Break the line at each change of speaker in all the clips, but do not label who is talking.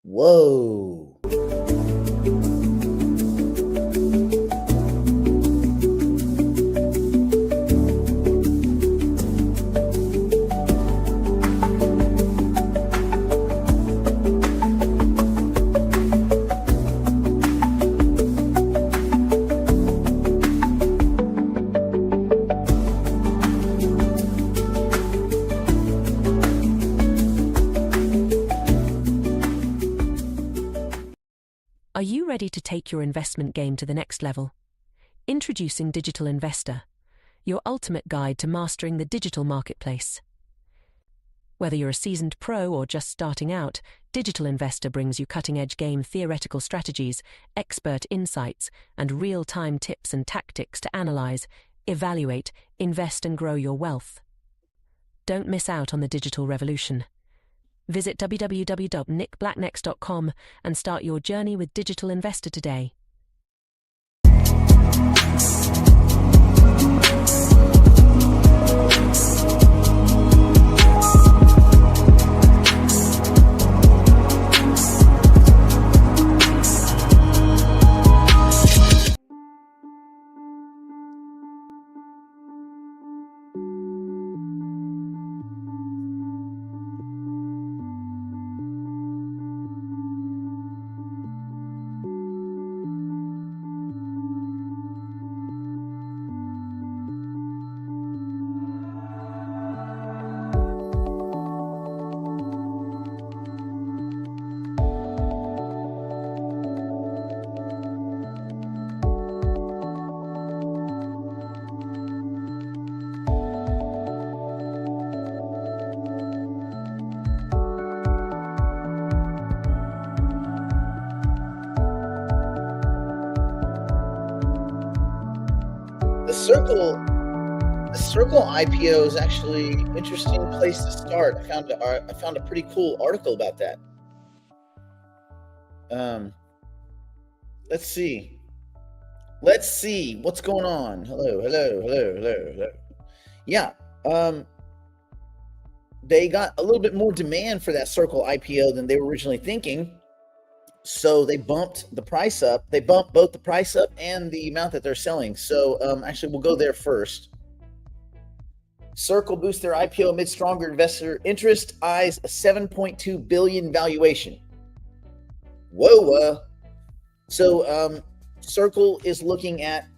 Whoa.
Are you ready to take your investment game to the next level? Introducing Digital Investor, your ultimate guide to mastering the digital marketplace. Whether you're a seasoned pro or just starting out, Digital Investor brings you cutting-edge game theoretical strategies, expert insights, and real-time tips and tactics to analyze, evaluate, invest, and grow your wealth. Don't miss out on the digital revolution. Visit www.nickblacknext.com and start your journey with Digital Investor today. The Circle IPO is actually an interesting place to start. I found a pretty cool article about that. Let's see what's going on. Hello. Yeah. They got a little bit more demand for that Circle IPO than they were originally thinking. So they bumped the price up. They bumped both the price up and the amount that they're selling. So actually, we'll go there first. Circle boosts their IPO amid stronger investor interest, eyes a $7.2 billion valuation. Whoa. So Circle is looking at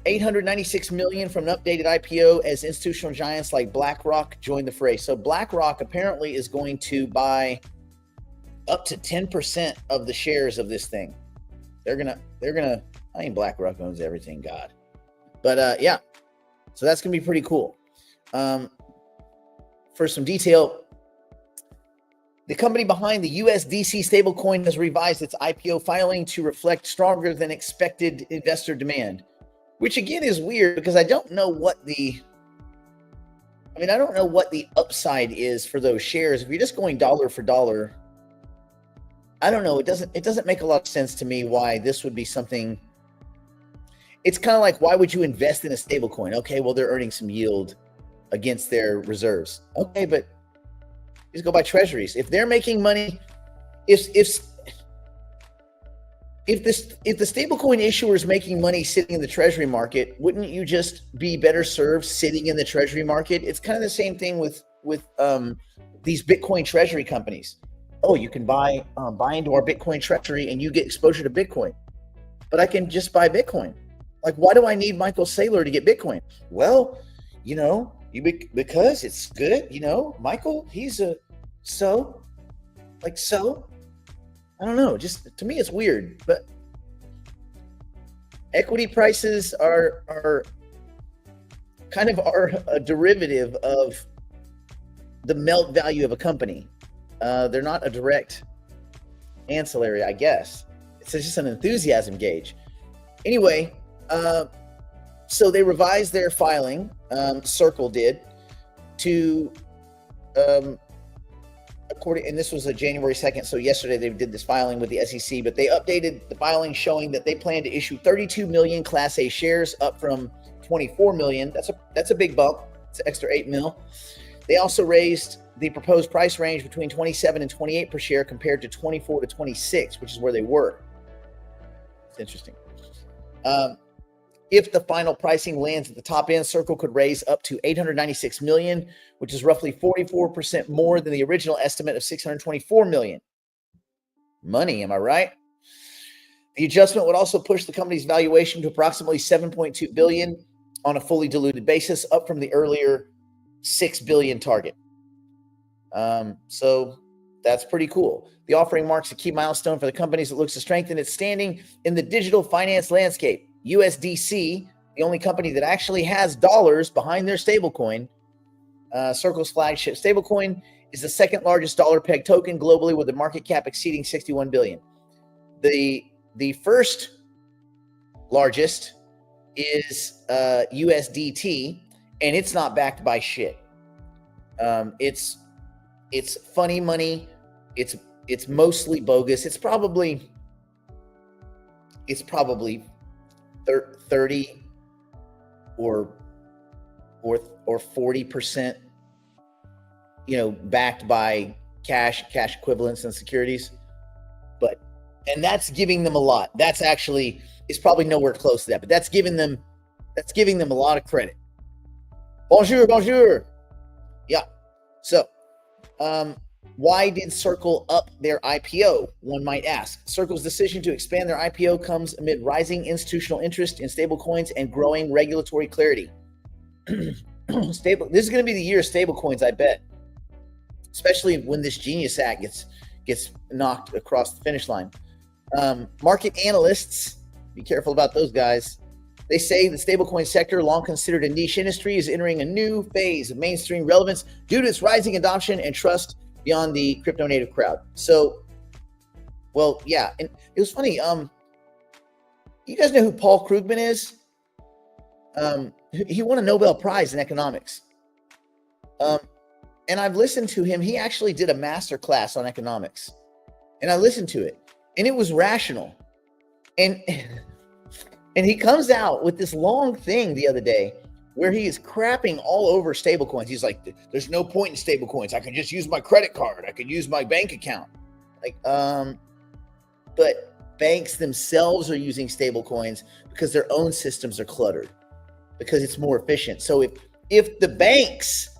$896 million from an updated IPO as institutional giants like BlackRock join the fray. So BlackRock apparently is going to buy up to 10% of the shares of this thing. They're gonna, I mean, BlackRock owns everything, God. But yeah, so that's gonna be pretty cool. For some detail, the company behind the USDC stablecoin has revised its IPO filing to reflect stronger than expected investor demand, which again is weird because I don't know what the upside is for those shares. If you're just going dollar for dollar, I don't know. It doesn't make a lot of sense to me why this would be something. It's kind of like, why would you invest in a stable coin? Okay, well, they're earning some yield against their reserves. Okay, but just go buy treasuries. If they're making money, if the stablecoin issuer is making money sitting in the treasury market, wouldn't you just be better served sitting in the treasury market? It's kind of the same thing with these Bitcoin treasury companies. Oh, you can buy into our Bitcoin treasury and you get exposure to Bitcoin. But I can just buy Bitcoin. Like, why do I need Michael Saylor to get Bitcoin? Well, because it's good. Michael, he's so. I don't know. Just to me, it's weird. But equity prices are kind of a derivative of the melt value of a company. They're not a direct ancillary, I guess. It's just an enthusiasm gauge. Anyway, so they revised their filing, Circle did, to, and this was January 2nd, so yesterday they did this filing with the SEC, but they updated the filing showing that they plan to issue 32 million Class A shares, up from 24 million. That's a big bump. It's an extra 8 mil. They also raised the proposed price range between 27 and 28 per share compared to 24 to 26, which is where they were. It's interesting. If the final pricing lands at the top end, Circle could raise up to $896 million, which is roughly 44% more than the original estimate of $624 million. Money, am I right? The adjustment would also push the company's valuation to approximately $7.2 billion on a fully diluted basis, up from the earlier $6 billion target. So that's pretty cool. The offering marks a key milestone for the company as it looks to strengthen its standing in the digital finance landscape. USDC, the only company that actually has dollars behind their stablecoin, Circle's flagship stablecoin, is the second largest dollar peg token globally, with a market cap exceeding $61 billion. The first largest is USDT, and it's not backed by shit. It's funny money. It's mostly bogus. It's probably 30 or 40%, backed by cash equivalents and securities. And that's giving them a lot. That's actually, it's probably nowhere close to that, but that's giving them a lot of credit. Bonjour. Yeah. So, why did Circle up their IPO? One might ask. Circle's decision to expand their IPO comes amid rising institutional interest in stablecoins and growing regulatory clarity. This is going to be the year of stablecoins, I bet. Especially when this Genius Act gets knocked across the finish line. Market analysts, be careful about those guys. They say the stablecoin sector, long considered a niche industry, is entering a new phase of mainstream relevance due to its rising adoption and trust beyond the crypto native crowd. So, well, yeah, and it was funny. You guys know who Paul Krugman is? He won a Nobel Prize in economics. And I've listened to him. He actually did a master class on economics, and I listened to it, and it was rational. And he comes out with this long thing the other day where he is crapping all over stablecoins. He's like, there's no point in stablecoins. I can just use my credit card. I can use my bank account. But banks themselves are using stablecoins because their own systems are cluttered, because it's more efficient. So if the banks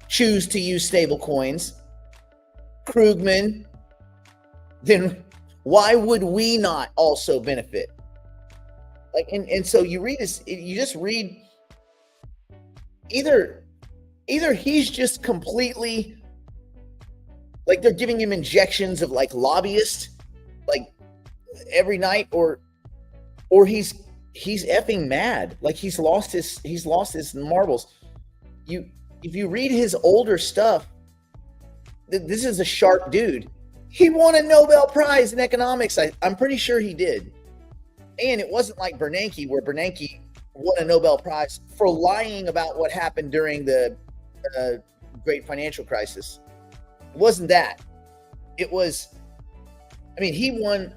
choose to use stablecoins, Krugman, then why would we not also benefit? And so you read this, you just read, either he's just completely, like, they're giving him injections of like lobbyists like every night, or he's effing mad. Like he's lost his marbles. If you read his older stuff, this is a sharp dude. He won a Nobel Prize in economics. I'm pretty sure he did. And it wasn't like Bernanke, where Bernanke won a Nobel Prize for lying about what happened during the great financial crisis. It wasn't that. It was, he won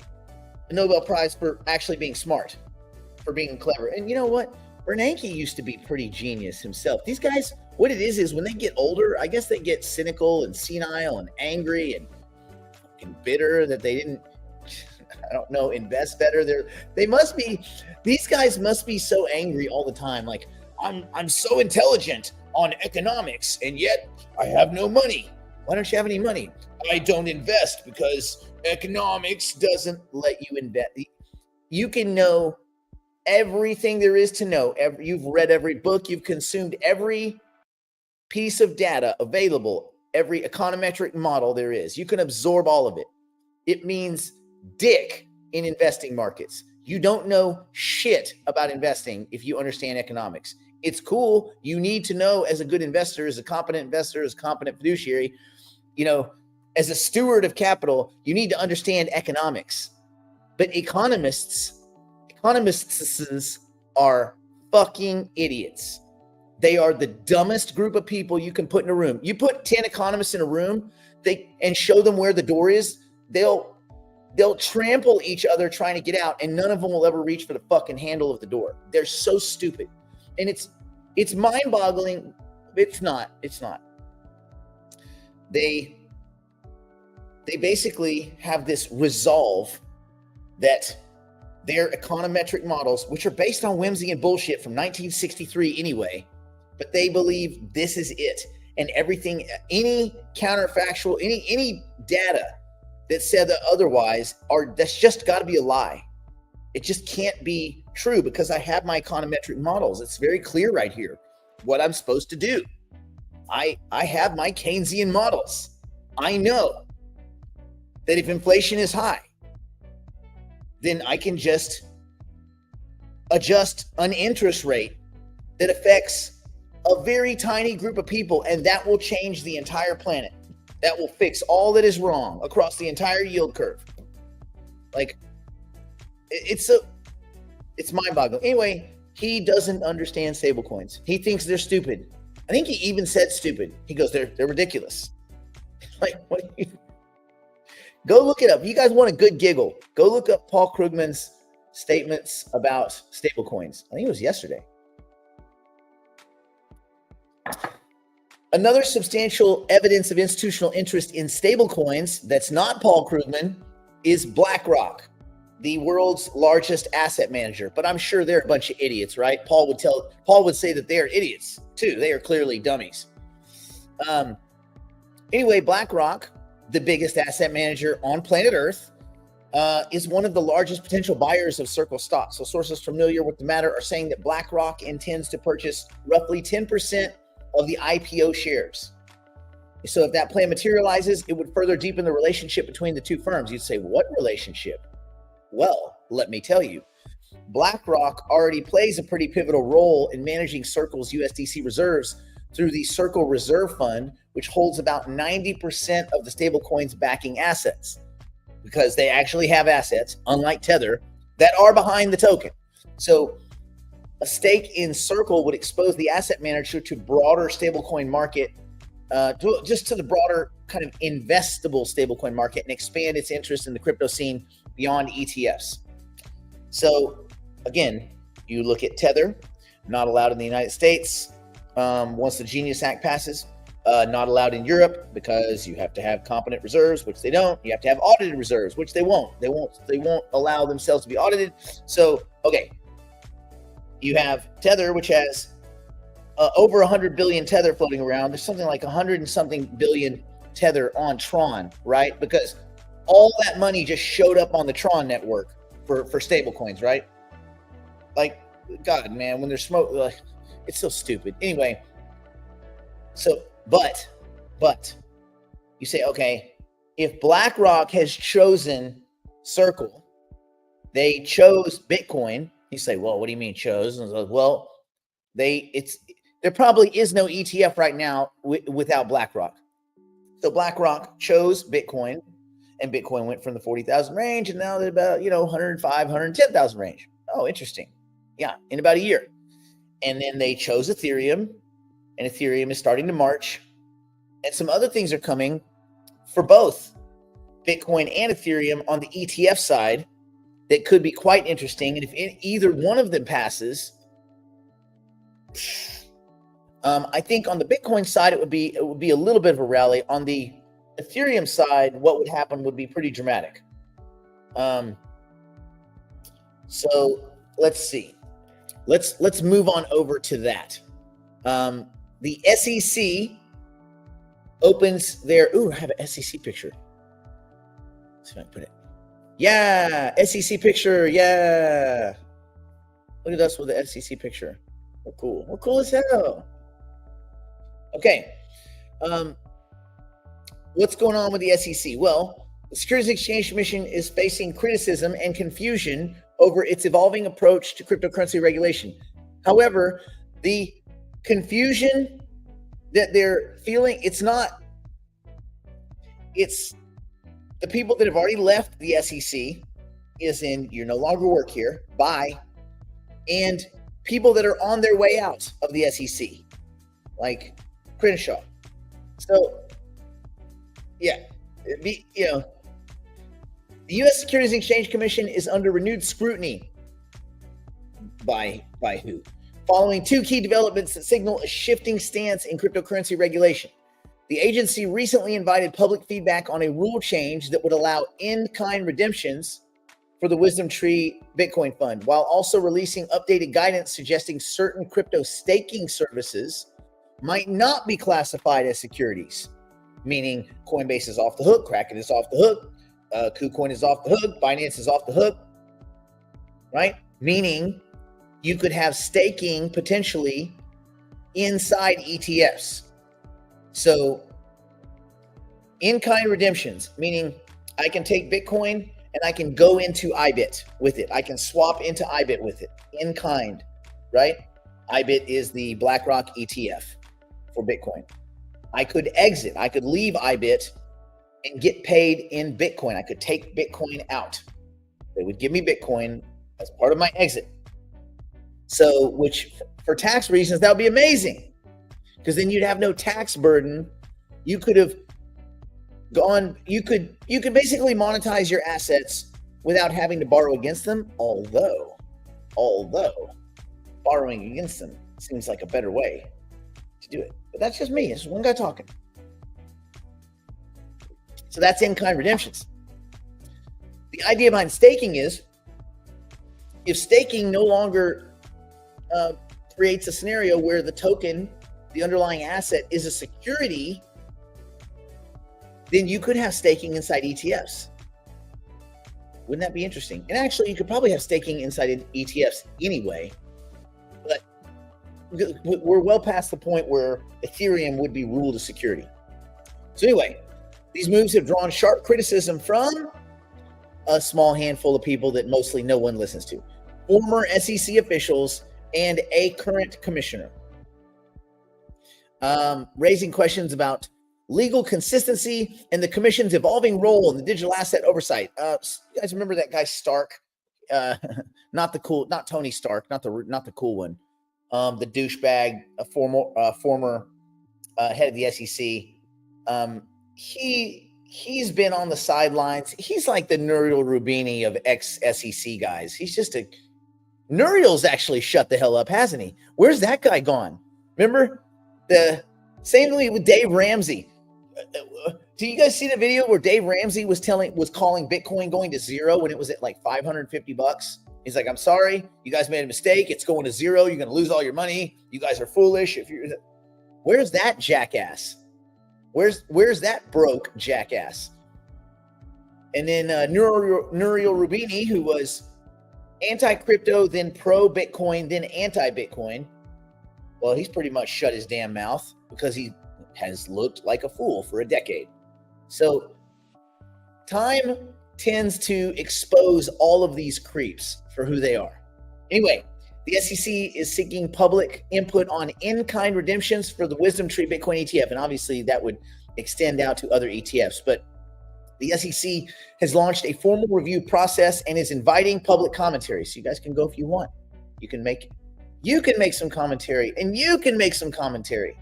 a Nobel Prize for actually being smart, for being clever. And you know what? Bernanke used to be pretty genius himself. These guys, what it is when they get older, I guess they get cynical and senile and angry and bitter that they didn't, invest better. These guys must be so angry all the time. Like, I'm so intelligent on economics, and yet I have no money. Why don't you have any money? I don't invest because economics doesn't let you invest. You can know everything there is to know. You've read every book, you've consumed every piece of data available, every econometric model there is. You can absorb all of it. It means dick in investing markets. You don't know shit about investing if you understand economics. It's cool. You need to know, as a good investor, as a competent fiduciary, as a steward of capital, you need to understand economics. But economists are fucking idiots. They are the dumbest group of people you can put in a room. You put 10 economists in a room and show them where the door is, they'll trample each other trying to get out, and none of them will ever reach for the fucking handle of the door. They're so stupid. And it's mind-boggling. It's not. they basically have this resolve that their econometric models, which are based on whimsy and bullshit from 1963 anyway, but they believe this is it. And everything, any counterfactual, any data that said that otherwise, that's just got to be a lie. It just can't be true because I have my econometric models. It's very clear right here what I'm supposed to do. I have my Keynesian models. I know that if inflation is high, then I can just adjust an interest rate that affects a very tiny group of people, and that will change the entire planet. That will fix all that is wrong across the entire yield curve. Like, it's mind-boggling. Anyway, he doesn't understand stablecoins. He thinks they're stupid. I think he even said stupid. He goes, they're ridiculous. Like, what? Go look it up. If you guys want a good giggle, go look up Paul Krugman's statements about stablecoins. I think it was yesterday. Another substantial evidence of institutional interest in stablecoins that's not Paul Krugman is BlackRock, the world's largest asset manager. But I'm sure they're a bunch of idiots, right? Paul would say that they are idiots too. They are clearly dummies. Anyway, BlackRock, the biggest asset manager on planet Earth, is one of the largest potential buyers of Circle stock. So sources familiar with the matter are saying that BlackRock intends to purchase roughly 10% of the IPO shares. So if that plan materializes, it would further deepen the relationship between the two firms. You'd say, what relationship? Well, let me tell you. BlackRock already plays a pretty pivotal role in managing Circle's USDC reserves through the Circle Reserve Fund, which holds about 90% of the stablecoin's backing assets, because they actually have assets, unlike Tether, that are behind the token. So a stake in Circle would expose the asset manager to broader stablecoin market, to the broader kind of investable stablecoin market, and expand its interest in the crypto scene beyond ETFs. So again, you look at Tether, not allowed in the United States. Once the Genius Act passes, not allowed in Europe because you have to have competent reserves, which they don't. You have to have audited reserves, which they won't. They won't allow themselves to be audited. So, okay. You have Tether, which has over 100 billion Tether floating around. There's something like 100 and something billion Tether on Tron, right? Because all that money just showed up on the Tron network for stable coins, right? Like, God, man, when there's smoke, like, it's so stupid. Anyway, so, but you say, okay, if BlackRock has chosen Circle, they chose Bitcoin. You say, well, what do you mean chose? And like, well, there probably is no ETF right now without BlackRock. So BlackRock chose Bitcoin, and Bitcoin went from the 40,000 range, and now they're about 105, 110,000 range. Oh, interesting. Yeah, in about a year. And then they chose Ethereum, and Ethereum is starting to march, and some other things are coming for both Bitcoin and Ethereum on the ETF side that could be quite interesting. And if either one of them passes, I think on the Bitcoin side, it would be a little bit of a rally. On the Ethereum side, what would happen would be pretty dramatic. So let's see. Let's move on over to that. The SEC opens their. Ooh, I have an SEC picture. Let's see if I can put it. Yeah, SEC picture. Yeah. Look at us with the SEC picture. We're cool. We're cool as hell. Okay. What's going on with the SEC? Well, the Securities and Exchange Commission is facing criticism and confusion over its evolving approach to cryptocurrency regulation. However, the confusion that they're feeling, it's the people that have already left the SEC, is in you no longer work here, bye, and people that are on their way out of the SEC, like Crenshaw. So, yeah, the U.S. Securities and Exchange Commission is under renewed scrutiny by who? Following two key developments that signal a shifting stance in cryptocurrency regulation. The agency recently invited public feedback on a rule change that would allow in-kind redemptions for the Wisdom Tree Bitcoin Fund, while also releasing updated guidance suggesting certain crypto staking services might not be classified as securities, meaning Coinbase is off the hook, Kraken is off the hook, KuCoin is off the hook, Binance is off the hook, right? Meaning you could have staking potentially inside ETFs. So in-kind redemptions, meaning I can take Bitcoin and I can go into IBIT with it. I can swap into IBIT with it in kind, right? IBIT is the BlackRock ETF for Bitcoin. I could exit. I could leave IBIT and get paid in Bitcoin. I could take Bitcoin out. They would give me Bitcoin as part of my exit. So, which for tax reasons, that would be amazing, because then you'd have no tax burden. You could have gone, you could basically monetize your assets without having to borrow against them, although borrowing against them seems like a better way to do it. But that's just me. It's one guy talking. So that's in-kind redemptions. The idea behind staking is, if staking no longer creates a scenario where the token, the underlying asset, is a security, then you could have staking inside ETFs. Wouldn't that be interesting? And actually, you could probably have staking inside ETFs anyway, but we're well past the point where Ethereum would be ruled a security. So anyway, these moves have drawn sharp criticism from a small handful of people that mostly no one listens to, former SEC officials and a current commissioner, raising questions about legal consistency and the commission's evolving role in the digital asset oversight. You guys remember that guy Stark? Not Tony Stark, not the cool one. The douchebag, a former head of the SEC. He's been on the sidelines. He's like the Nouriel Rubini of ex-SEC guys. He's just Nouriel's actually shut the hell up, hasn't he? Where's that guy gone? Remember the same thing with Dave Ramsey. Do you guys see the video where Dave Ramsey was calling Bitcoin going to zero when it was at like $550? He's like, I'm sorry, you guys made a mistake. It's going to zero. You're going to lose all your money. You guys are foolish. Where's that jackass? Where's that broke jackass? And then Nouriel Rubini, who was anti-crypto, then pro-Bitcoin, then anti-Bitcoin. Well, he's pretty much shut his damn mouth because he has looked like a fool for a decade. So time tends to expose all of these creeps for who they are. Anyway, the SEC is seeking public input on in-kind redemptions for the Wisdom Tree Bitcoin ETF. And obviously that would extend out to other ETFs. But the SEC has launched a formal review process and is inviting public commentary. So you guys can go if you want. You can make some commentary, and you can make some commentary,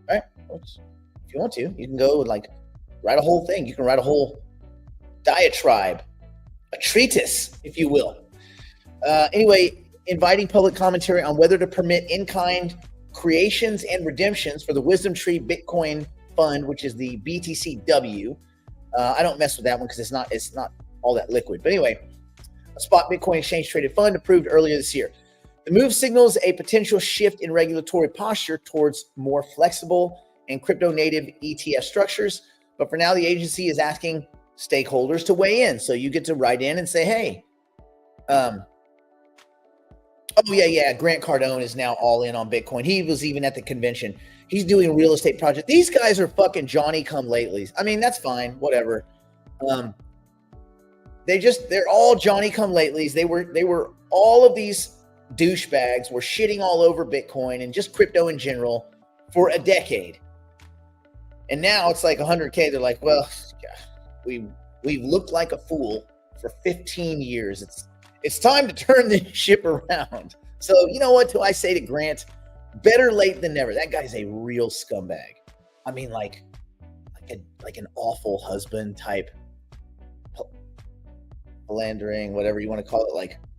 right? If you want to, you can go and like write a whole thing. You can write a whole diatribe, a treatise, if you will. Anyway, inviting public commentary on whether to permit in-kind creations and redemptions for the Wisdom Tree Bitcoin Fund, which is the BTCW. I don't mess with that one because it's not all that liquid. But anyway, a spot Bitcoin exchange traded fund approved earlier this year. The move signals a potential shift in regulatory posture towards more flexible and crypto-native ETF structures. But for now, the agency is asking stakeholders to weigh in. So you get to write in and say, hey, Grant Cardone is now all in on Bitcoin. He was even at the convention. He's doing real estate projects. These guys are fucking Johnny-come-latelys. I mean, that's fine, whatever. They're all Johnny-come-latelys. They were all of these douchebags were shitting all over Bitcoin and just crypto in general for a decade. And now it's like 100K. They're like, well, we've looked like a fool for 15 years. It's time to turn this ship around. So you know what do I say to Grant? Better late than never. That guy's a real scumbag. I mean, like an awful husband type, philandering, whatever you want to call it,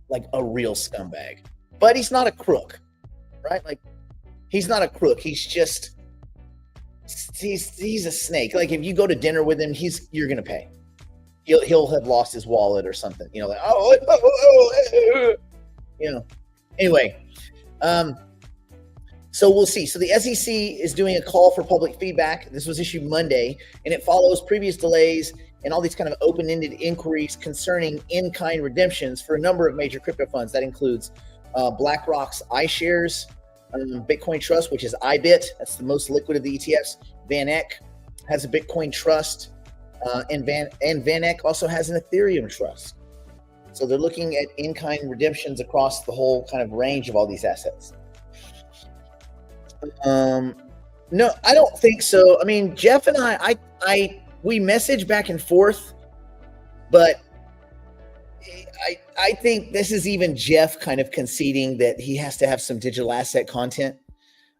like a real scumbag. But he's not a crook, right? Like, he's not a crook. He's just he's a snake. Like if you go to dinner with him, you're gonna pay. He'll have lost his wallet or something. You know, like you know. Anyway, so we'll see. So the SEC is doing a call for public feedback. This was issued Monday, and it follows previous delays and all these kind of open-ended inquiries concerning in-kind redemptions for a number of major crypto funds. That includes BlackRock's iShares Bitcoin Trust, which is IBIT. That's the most liquid of the ETFs. Van Eck has a Bitcoin Trust, and Van Eck also has an Ethereum Trust. So they're looking at in-kind redemptions across the whole kind of range of all these assets. No, I don't think so. I mean, Jeff and we message back and forth, but I think this is even Jeff kind of conceding that he has to have some digital asset content.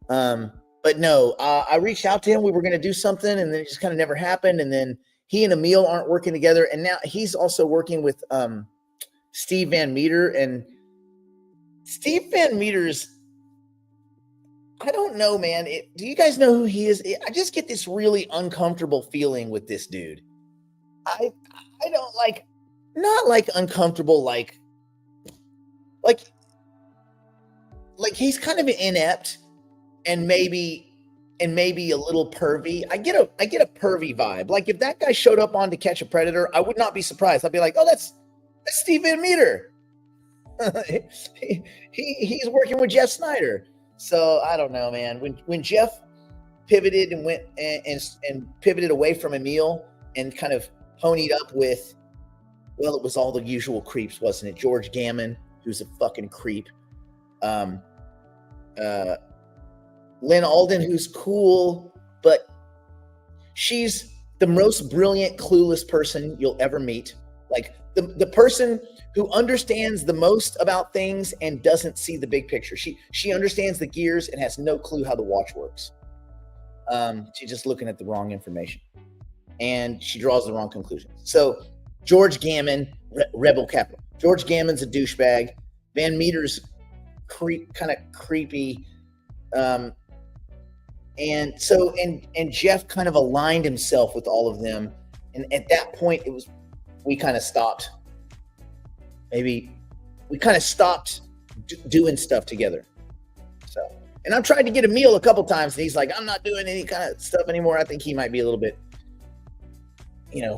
But no, I reached out to him. We were going to do something, and then it just kind of never happened. And then he and Emil aren't working together, and now he's also working with Steve Van Meter. And Steve Van Meter's, I don't know, man. Do you guys know who he is? I just get this really uncomfortable feeling with this dude. I don't like, not like uncomfortable, like he's kind of inept and maybe a little pervy. I get a pervy vibe. Like if that guy showed up on To Catch a Predator, I would not be surprised. I'd be like, oh, that's Steve Van Meter. He's working with Jeff Snyder. So I don't know, man. When Jeff pivoted and went and pivoted away from Emil and kind of ponied up with, well, it was all the usual creeps, wasn't it? George Gammon, who's a fucking creep. Lynn Alden, who's cool, but she's the most brilliant, clueless person you'll ever meet. Like the person who understands the most about things and doesn't see the big picture. She understands the gears and has no clue how the watch works. She's just looking at the wrong information, and she draws the wrong conclusions. So George Gammon, Rebel Capital. George Gammon's a douchebag. Van Meter's kind of creepy. And Jeff kind of aligned himself with all of them. And at that point, we kind of stopped. Maybe we kind of stopped doing stuff together. So, and I've tried to get Emil a couple times, and he's like, I'm not doing any kind of stuff anymore. I think he might be a little bit,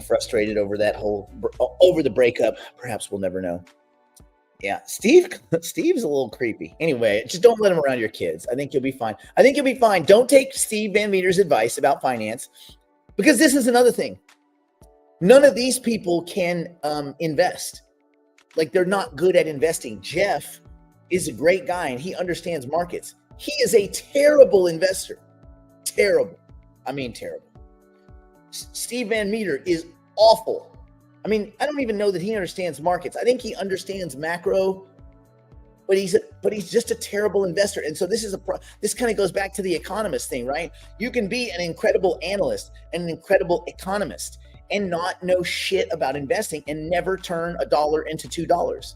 frustrated over the breakup. Perhaps we'll never know. Yeah, Steve's a little creepy. Anyway, just don't let him around your kids. I think you'll be fine. Don't take Steve Van Meter's advice about finance, because this is another thing. None of these people can invest. Like, they're not good at investing. Jeff is a great guy, and he understands markets. He is a terrible investor. Terrible. I mean, terrible. Steve Van Meter is awful. I mean, I don't even know that he understands markets. I think he understands macro, but he's just a terrible investor. And so this kind of goes back to the economist thing, right? You can be an incredible analyst and an incredible economist and not know shit about investing and never turn $1 into $2.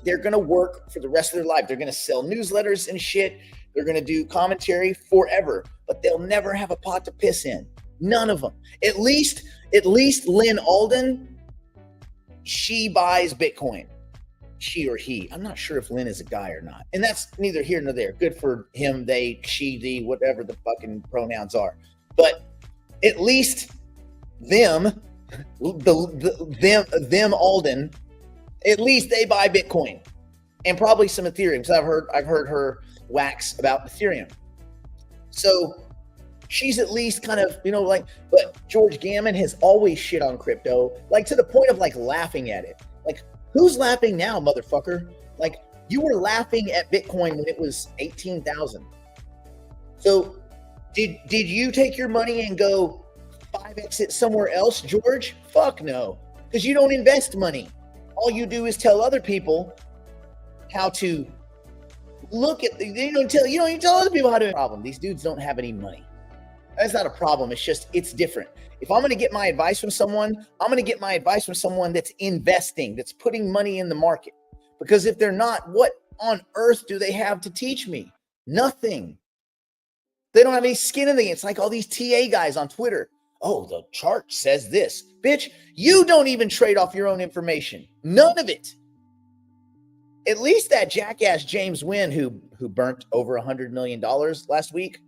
They're going to work for the rest of their life. They're going to sell newsletters and shit. They're going to do commentary forever, but they'll never have a pot to piss in. None of them. At least Lynn Alden, she buys Bitcoin. She or he. I'm not sure if Lynn is a guy or not. And that's neither here nor there. Good for him, they, she, thee, whatever the fucking pronouns are. But at least them Alden, at least they buy Bitcoin and probably some Ethereum. Because I've heard her wax about Ethereum. So she's at least kind of, but George Gammon has always shit on crypto, like to the point of like laughing at it. Like, who's laughing now, motherfucker? Like, you were laughing at Bitcoin when it was 18,000. So did you take your money and go 5x it somewhere else, George? Fuck no, because you don't invest money. All you do is tell other people how to look at you don't even tell other people how to problem. These dudes don't have any money. That's not a problem. It's different. If I'm going to get my advice from someone, I'm going to get my advice from someone that's investing, that's putting money in the market. Because if they're not, what on earth do they have to teach me? Nothing. They don't have any skin in the game. It's like all these TA guys on Twitter. Oh, the chart says this. Bitch, you don't even trade off your own information. None of it. At least that jackass James Wynn, who burnt over $100 million last week,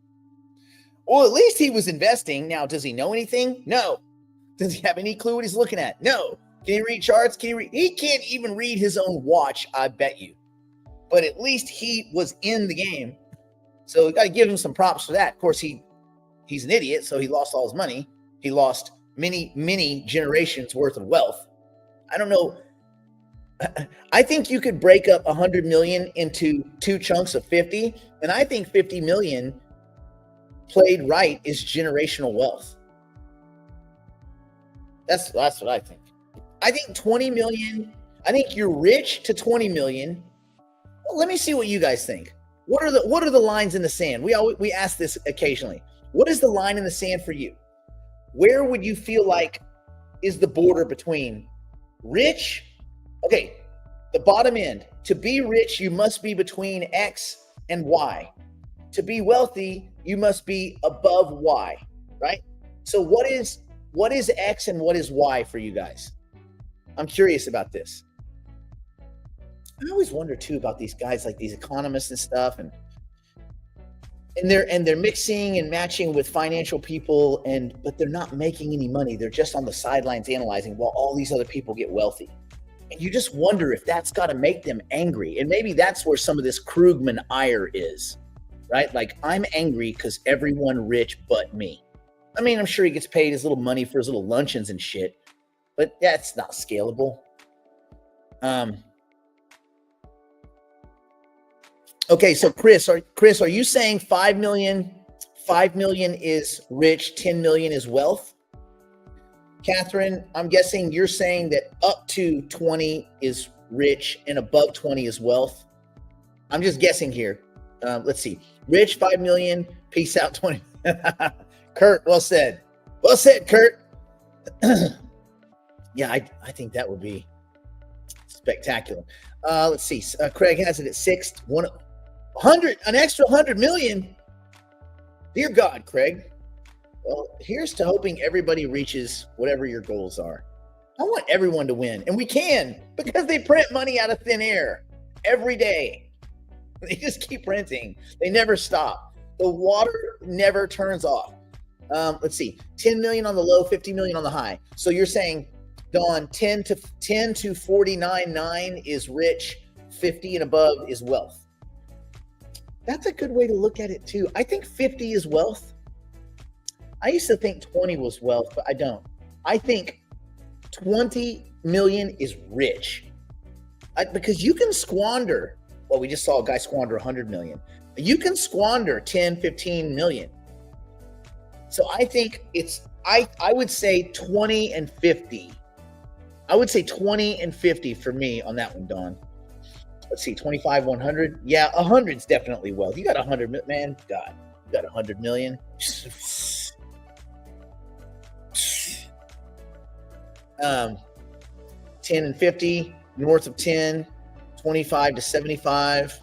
well, at least he was investing. Now, does he know anything? No. Does he have any clue what he's looking at? No. Can he read charts? He can't even read his own watch, I bet you. But at least he was in the game. So we got to give him some props for that. Of course, he's an idiot, so he lost all his money. He lost many generations worth of wealth. I don't know. I think you could break up 100 million into two chunks of 50, and I think 50 million played right is generational wealth. That's what I think. I think 20 million. I think you're rich to 20 million. Well, let me see what you guys think. What are the lines in the sand? We ask this occasionally. What is the line in the sand for you? Where would you feel like is the border between rich? Okay, the bottom end. To be rich, you must be between X and Y. To be wealthy, you must be above Y, right? So what is X and what is Y for you guys? I'm curious about this. I always wonder too about these guys, like these economists and stuff, and they're mixing and matching with financial people, but they're not making any money. They're just on the sidelines analyzing while all these other people get wealthy. And you just wonder if that's got to make them angry. And maybe that's where some of this Krugman ire is, right? Like, I'm angry because everyone rich but me. I mean, I'm sure he gets paid his little money for his little luncheons and shit, but that's not scalable. Okay, so Chris, are you saying 5 million is rich, 10 million is wealth? Catherine, I'm guessing you're saying that up to 20 is rich and above 20 is wealth. I'm just guessing here. Let's see. Rich, 5 million, peace out, 20. Kurt, well said. Well said, Kurt. Yeah, I think that would be spectacular. Let's see. Craig has it at 6. 100, an extra 100 million. Dear God, Craig. Well, here's to hoping everybody reaches whatever your goals are. I want everyone to win, and we can, because they print money out of thin air every day. They just keep printing. They never stop. The water never turns off. Let's see. 10 million on the low, 50 million on the high. So you're saying, Dawn, 10 to 49.9 is rich, 50 and above is wealth. That's a good way to look at it too. I think 50 is wealth. I used to think 20 was wealth, but I don't. I think 20 million is rich. Because you can squander, well, we just saw a guy squander 100 million. You can squander 10, 15 million. So I think I would say 20 and 50. I would say 20 and 50 for me on that one, Dawn. Let's see, 25, 100. Yeah, 100's definitely wealth. You got 100, man. God, you got 100 million. 10 and 50, north of 10, 25 to 75,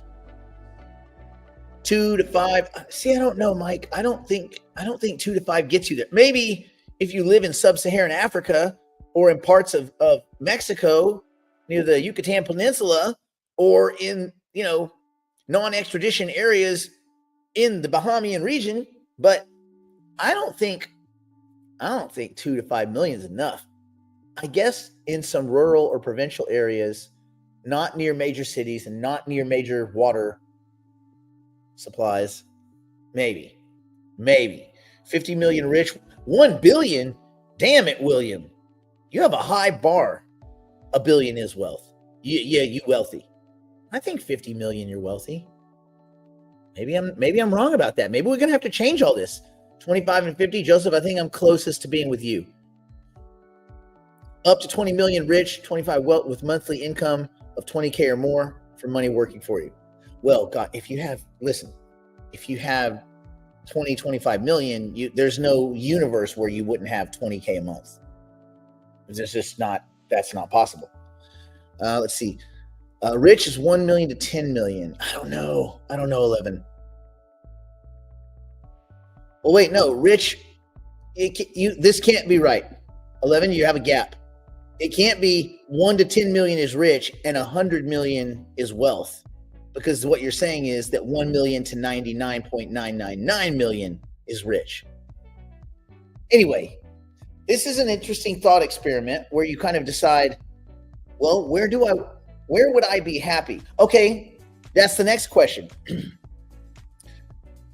2 to 5. See, I don't know, Mike. I don't think 2 to 5 gets you there. Maybe if you live in sub-Saharan Africa or in parts of Mexico near the Yucatan Peninsula or in, non-extradition areas in the Bahamian region, but I don't think 2 to 5 million is enough. I guess in some rural or provincial areas, not near major cities and not near major water supplies, maybe 50 million rich, 1 billion. Damn it, William, you have a high bar. A billion is wealth. You wealthy. I think 50 million you're wealthy. Maybe I'm wrong about that. Maybe we're gonna have to change all this. 25 and 50, Joseph, I think I'm closest to being with you. Up to 20 million rich, 25 wealth with monthly income of 20K or more for money working for you. Well, God, if you have 20, 25 million, there's no universe where you wouldn't have 20K a month. That's not possible. Let's see. Rich is 1 million to 10 million. I don't know, 11. Well, wait, no, Rich, this can't be right. 11, you have a gap. It can't be 1 to 10 million is rich and 100 million is wealth, because what you're saying is that 1 million to 99.999 million is rich. Anyway, this is an interesting thought experiment where you kind of decide, well, where would I be happy? Okay, that's the next question.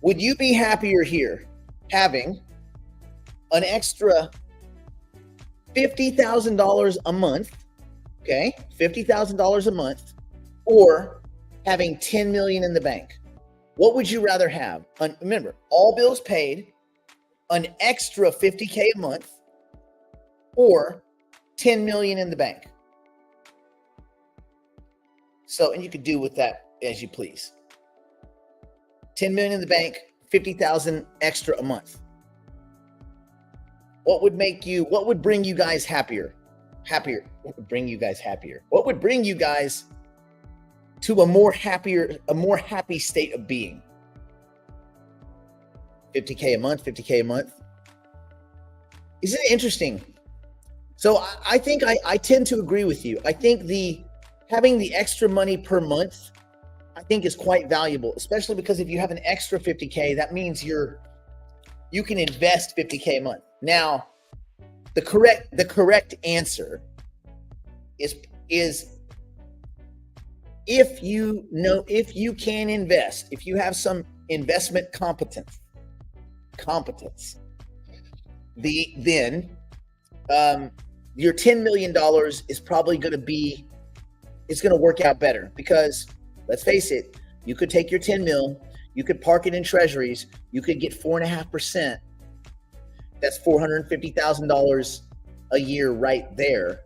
Would you be happier here having an extra $50,000 a month, okay, $50,000 a month, or having 10 million in the bank? What would you rather have? Remember, all bills paid, an extra 50K a month, or 10 million in the bank? So, and you could do with that as you please. 10 million in the bank, 50,000 extra a month. What would bring you guys happier? What would bring you guys happier? What would bring you guys to a more happy state of being? 50K a month, 50K a month. Isn't it interesting? So I think I tend to agree with you. I think having the extra money per month, I think, is quite valuable, especially because if you have an extra 50K, that means you can invest 50K a month. Now, the correct answer is if you can invest, if you have some investment competence, then your $10 million is probably going to work out better, because let's face it, you could take your 10 mil, you could park it in treasuries, you could get 4.5%. That's $450,000 a year right there.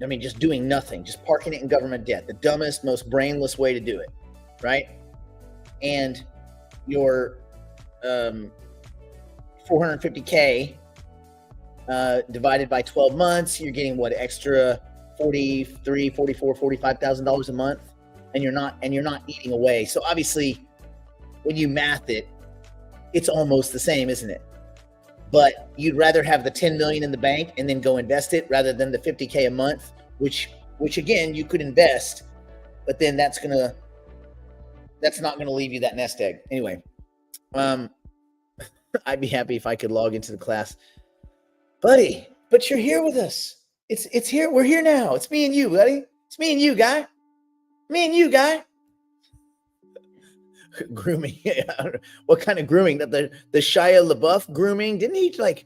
I mean, just doing nothing, just parking it in government debt, the dumbest, most brainless way to do it, right? And your 450K divided by 12 months, you're getting what, extra $43,000, $44,000, $45,000 a month, and you're not eating away. So obviously, when you math it, it's almost the same, isn't it? But you'd rather have the 10 million in the bank and then go invest it rather than the 50K a month, which again, you could invest, but then that's not gonna leave you that nest egg. Anyway, I'd be happy if I could log into the class, buddy. But you're here with us. It's here. We're here now. It's me and you, buddy. It's me and you, guy. Me and you, guy. Grooming. What kind of grooming? That the Shia LaBeouf grooming? Didn't he like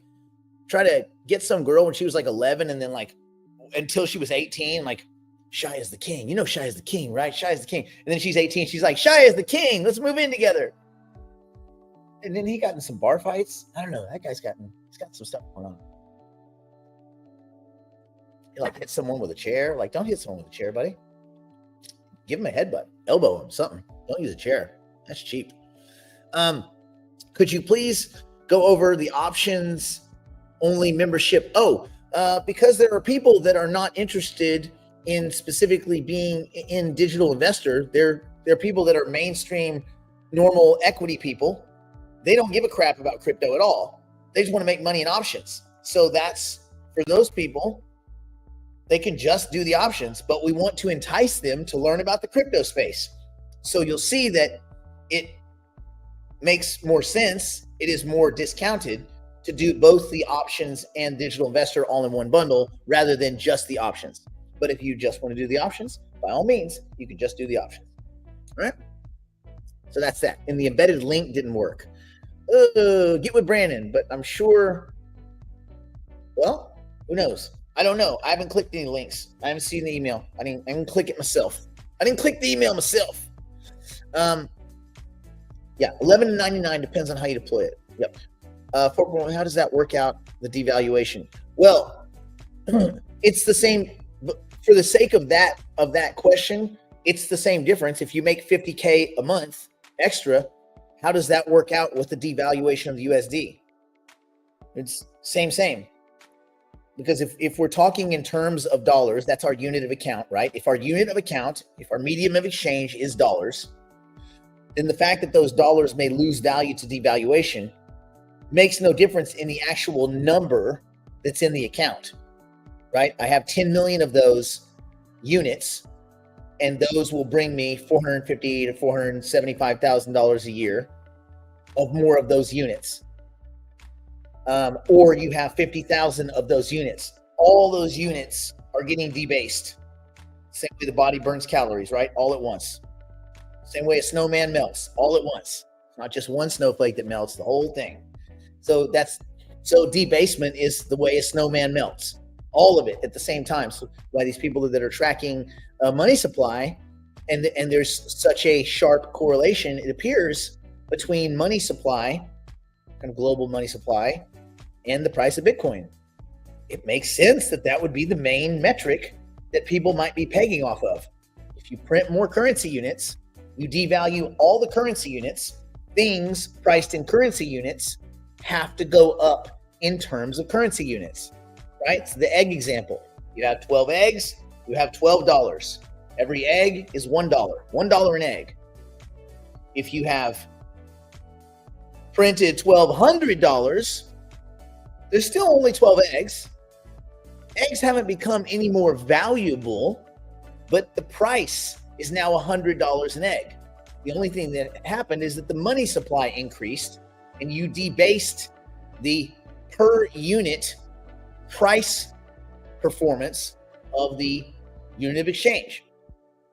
try to get some girl when she was like 11 and then like until she was 18, like Shia's the king. You know Shia's the king, right? Shia's the king. And then she's 18. She's like, Shia's the king. Let's move in together. And then he got in some bar fights. I don't know. That guy's got some stuff going on. He like hit someone with a chair. Like, don't hit someone with a chair, buddy. Give him a headbutt. Elbow him, something. Don't use a chair. That's cheap. Could you please go over the options only membership? Because there are people that are not interested in specifically being in digital investor. There are people that are mainstream, normal equity people. They don't give a crap about crypto at all. They just want to make money in options. So that's for those people. They can just do the options, but we want to entice them to learn about the crypto space. So you'll see that it makes more sense. It is more discounted to do both the options and digital investor all in one bundle rather than just the options. But if you just want to do the options, by all means, you can just do the options. All right. So that's that. And the embedded link didn't work. Get with Brandon, but I'm sure, well, who knows? I don't know. I haven't clicked any links. I haven't seen the email. I didn't click it myself. I didn't click the email myself. Yeah, 11.99 depends on how you deploy it. Yep. How does that work out, the devaluation? Well, it's the same. For the sake of that question, it's the same difference. If you make 50K a month extra, how does that work out with the devaluation of the USD? It's same. Because if we're talking in terms of dollars, that's our unit of account, right? If our medium of exchange is dollars, then the fact that those dollars may lose value to devaluation makes no difference in the actual number that's in the account, right? I have 10 million of those units, and those will bring me $450,000 to $475,000 a year of more of those units. Or you have 50,000 of those units. All those units are getting debased. Same way the body burns calories, right? All at once. Same way a snowman melts, all at once. It's not just one snowflake that melts, the whole thing. So debasement is the way a snowman melts, all of it at the same time. So why these people that are tracking money supply, and there's such a sharp correlation, it appears, between money supply, kind of global money supply, and the price of Bitcoin. It makes sense that would be the main metric that people might be pegging off of. If you print more currency units, you devalue all the currency units, things priced in currency units have to go up in terms of currency units, right? So the egg example, you have 12 eggs, you have $12. Every egg is $1, $1 an egg. If you have printed $1,200, there's still only 12 eggs. Eggs haven't become any more valuable, but the price is now $100 an egg. The only thing that happened is that the money supply increased and you debased the per unit price performance of the unit of exchange,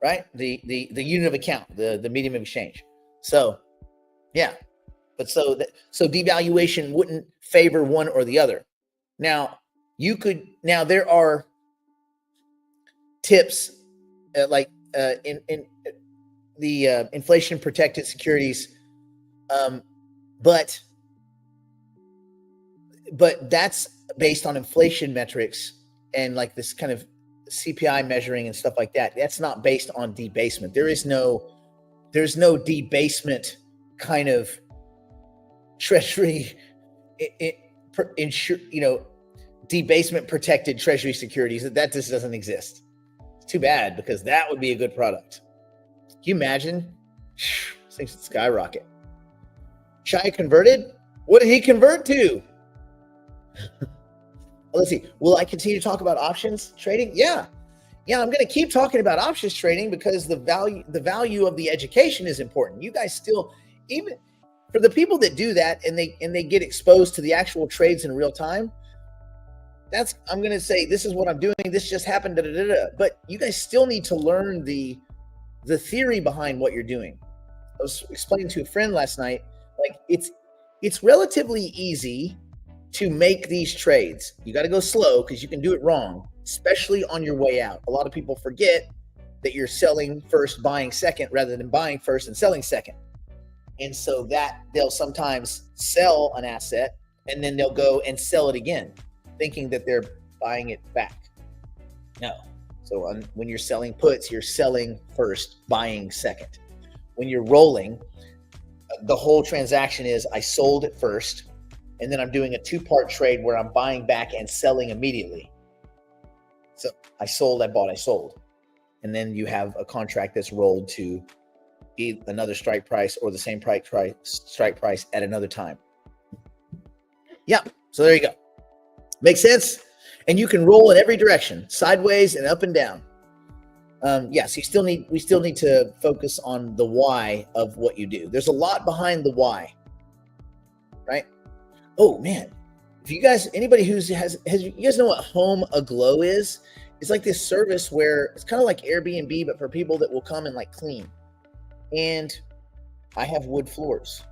right? The unit of account, the medium of exchange. So, yeah. But so devaluation wouldn't favor one or the other. Now there are tips in the inflation protected securities, but that's based on inflation metrics and like this kind of CPI measuring and stuff like that. That's not based on debasement. There's no debasement kind of treasury, debasement protected treasury securities. That just doesn't exist. It's too bad, because that would be a good product. Can you imagine? Things would skyrocket. Shai converted? What did he convert to? Let's see. Will I continue to talk about options trading? Yeah, I'm going to keep talking about options trading because the value of the education is important. You guys still, even for the people that do that and they get exposed to the actual trades in real time, I'm going to say, this is what I'm doing. This just happened. But you guys still need to learn the theory behind what you're doing. I was explaining to a friend last night, like it's relatively easy to make these trades. You got to go slow because you can do it wrong, especially on your way out. A lot of people forget that you're selling first, buying second, rather than buying first and selling second. And so that they'll sometimes sell an asset and then they'll go and sell it again, thinking that they're buying it back. No. So when you're selling puts, you're selling first, buying second. When you're rolling, the whole transaction is I sold it first, and then I'm doing a two-part trade where I'm buying back and selling immediately. So I sold, I bought, I sold. And then you have a contract that's rolled to another strike price or the same strike price at another time. Yeah, so there you go. Makes sense? And you can roll in every direction, sideways and up and down. So we still need to focus on the why of what you do. There's a lot behind the why, right? Oh man, if you guys, anybody you guys know what Home Aglow is? It's like this service where it's kind of like Airbnb, but for people that will come and like clean. And I have wood floors,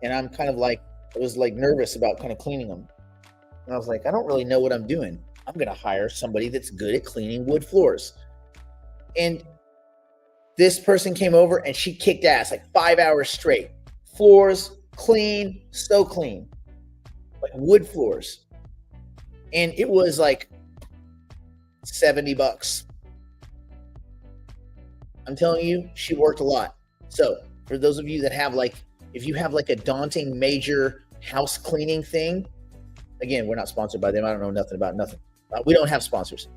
and I'm kind of like, I was like nervous about kind of cleaning them. And I was like, I don't really know what I'm doing. I'm going to hire somebody that's good at cleaning wood floors. And this person came over and she kicked ass like 5 hours straight. Floors clean, so clean, like wood floors. And it was like $70. I'm telling you, she worked a lot. So for those of you that have if you have like a daunting major house cleaning thing, again, we're not sponsored by them. I don't know nothing about nothing. We don't have sponsors,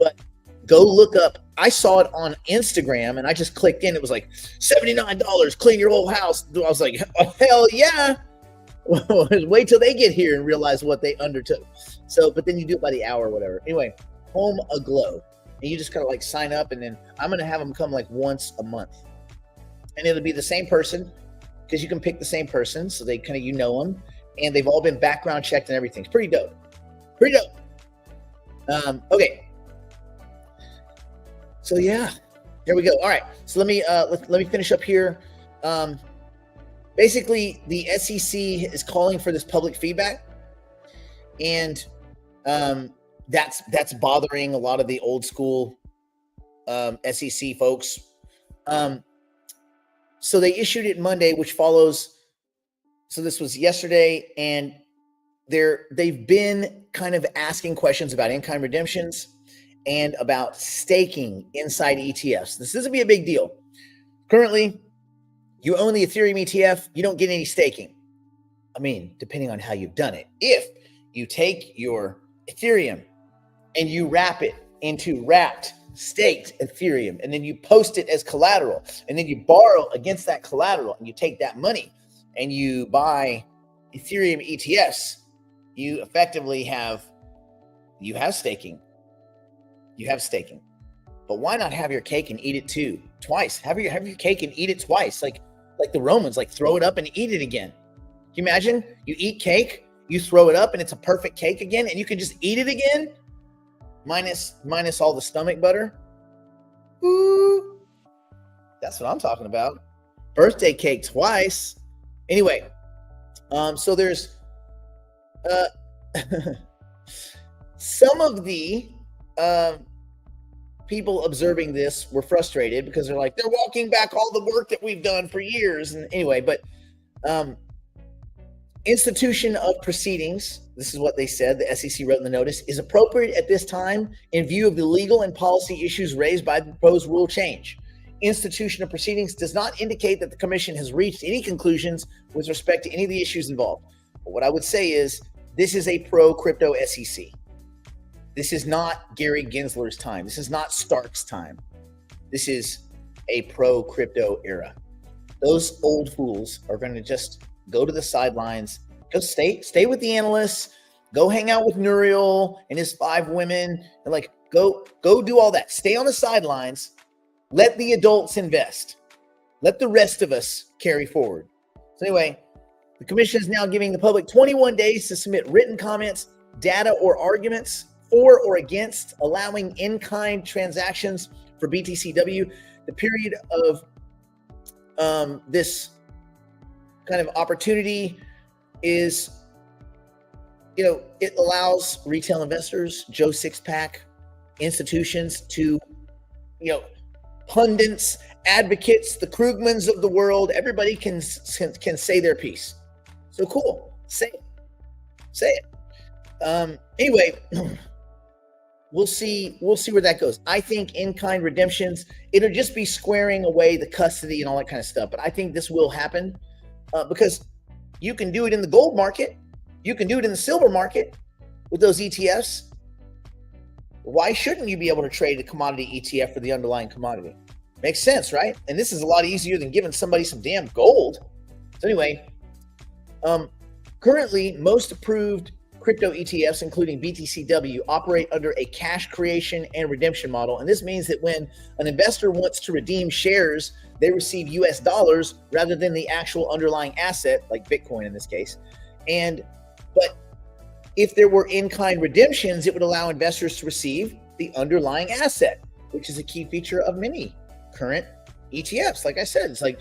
but go look up. I saw it on Instagram and I just clicked in. It was like $79, clean your whole house. I was like, oh, hell yeah. Wait till they get here and realize what they undertook. So, but then you do it by the hour or whatever. Anyway, Home Aglow. And you just kind of like sign up, and then I'm going to have them come like once a month. And it'll be the same person, because you can pick the same person. So they kind of, you know them, and they've all been background checked and everything. It's pretty dope. Pretty dope. Okay. So yeah, here we go. All right. So let me finish up here. Basically, the SEC is calling for this public feedback, and that's bothering a lot of the old school SEC folks. So they issued it Monday, which follows. So this was yesterday, and they've been kind of asking questions about in-kind redemptions and about staking inside ETFs. This doesn't be a big deal. Currently, you own the Ethereum ETF, you don't get any staking. I mean, depending on how you've done it. If you take your Ethereum and you wrap it into wrapped, staked Ethereum, and then you post it as collateral, and then you borrow against that collateral, and you take that money and you buy Ethereum ETFs, you effectively have staking. You have staking. But why not have your cake and eat it too? Twice. Have your cake and eat it twice. Like the Romans, like throw it up and eat it again. Can you imagine? You eat cake, you throw it up, and it's a perfect cake again, and you can just eat it again, minus all the stomach butter. Ooh, that's what I'm talking about. Birthday cake twice. Anyway, so there's some of the people observing this were frustrated because they're like, they're walking back all the work that we've done for years. And anyway, but institution of proceedings, this is what they said, the SEC wrote in the notice, is appropriate at this time in view of the legal and policy issues raised by the proposed rule change. Institution of proceedings does not indicate that the commission has reached any conclusions with respect to any of the issues involved. But what I would say is this is a pro-crypto SEC. This is not Gary Gensler's time. This is not Stark's time. This is a pro-crypto era. Those old fools are going to just go to the sidelines, go stay with the analysts, go hang out with Nuriel and his 5 women, and like go do all that. Stay on the sidelines. Let the adults invest. Let the rest of us carry forward. So anyway, the commission is now giving the public 21 days to submit written comments, data, or arguments for or against allowing in-kind transactions for BTCW. The period of this kind of opportunity is, it allows retail investors, Joe Sixpack, institutions to, pundits, advocates, the Krugmans of the world, everybody can say their piece. So cool. Say it. Anyway, we'll see where that goes. I think in-kind redemptions, it'll just be squaring away the custody and all that kind of stuff. But I think this will happen because you can do it in the gold market. You can do it in the silver market with those ETFs. Why shouldn't you be able to trade a commodity ETF for the underlying commodity? Makes sense, right? And this is a lot easier than giving somebody some damn gold. So anyway, currently most approved crypto ETFs, including BTCW, operate under a cash creation and redemption model. And this means that when an investor wants to redeem shares, they receive US dollars rather than the actual underlying asset, like Bitcoin in this case. But if there were in-kind redemptions, it would allow investors to receive the underlying asset, which is a key feature of many current ETFs. Like I said, it's like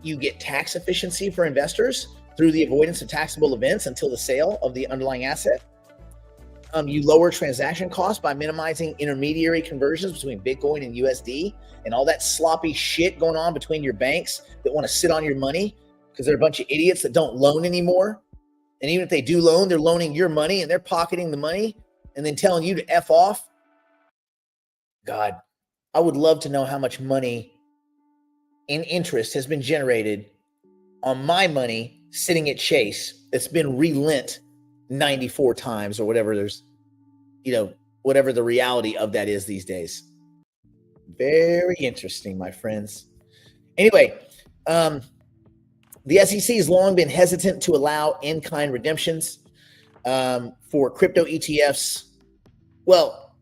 you get tax efficiency for investors through the avoidance of taxable events until the sale of the underlying asset. You lower transaction costs by minimizing intermediary conversions between Bitcoin and USD and all that sloppy shit going on between your banks that want to sit on your money because they're a bunch of idiots that don't loan anymore. And even if they do loan, they're loaning your money and they're pocketing the money and then telling you to F off. God, I would love to know how much money in interest has been generated on my money sitting at Chase that's been relent 94 times or whatever. There's, whatever the reality of that is these days. Very interesting, my friends. Anyway, The SEC has long been hesitant to allow in-kind redemptions for crypto ETFs. Well,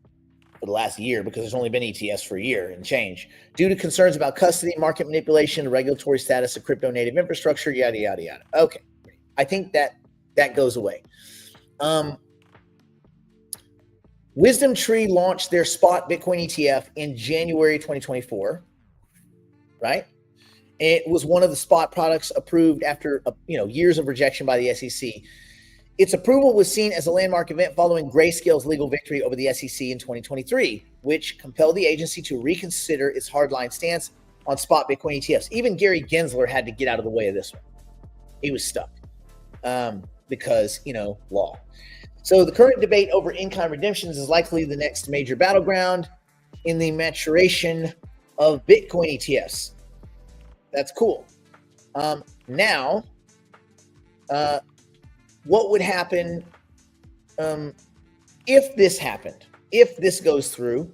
for the last year, because there's only been ETFs for a year and change, due to concerns about custody, market manipulation, regulatory status of crypto native infrastructure, yada, yada, yada. Okay. I think that goes away. Wisdom Tree launched their spot Bitcoin ETF in January 2024, right? It was one of the spot products approved after years of rejection by the SEC. Its approval was seen as a landmark event following Grayscale's legal victory over the SEC in 2023, which compelled the agency to reconsider its hardline stance on spot Bitcoin ETFs. Even Gary Gensler had to get out of the way of this one. He was stuck because, law. So the current debate over in-kind redemptions is likely the next major battleground in the maturation of Bitcoin ETFs. That's cool. Now, what would happen if this happened? If this goes through,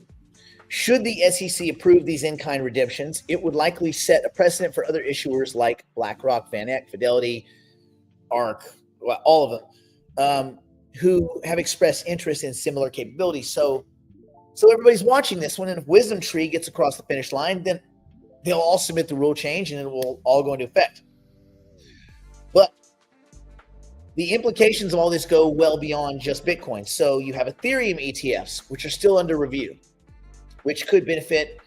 should the SEC approve these in-kind redemptions, it would likely set a precedent for other issuers like BlackRock, VanEck, Fidelity, ARK, well, all of them, who have expressed interest in similar capabilities. So everybody's watching this one, and if Wisdom Tree gets across the finish line, then they'll all submit the rule change, and it will all go into effect. But the implications of all this go well beyond just Bitcoin. So you have Ethereum ETFs, which are still under review, which could benefit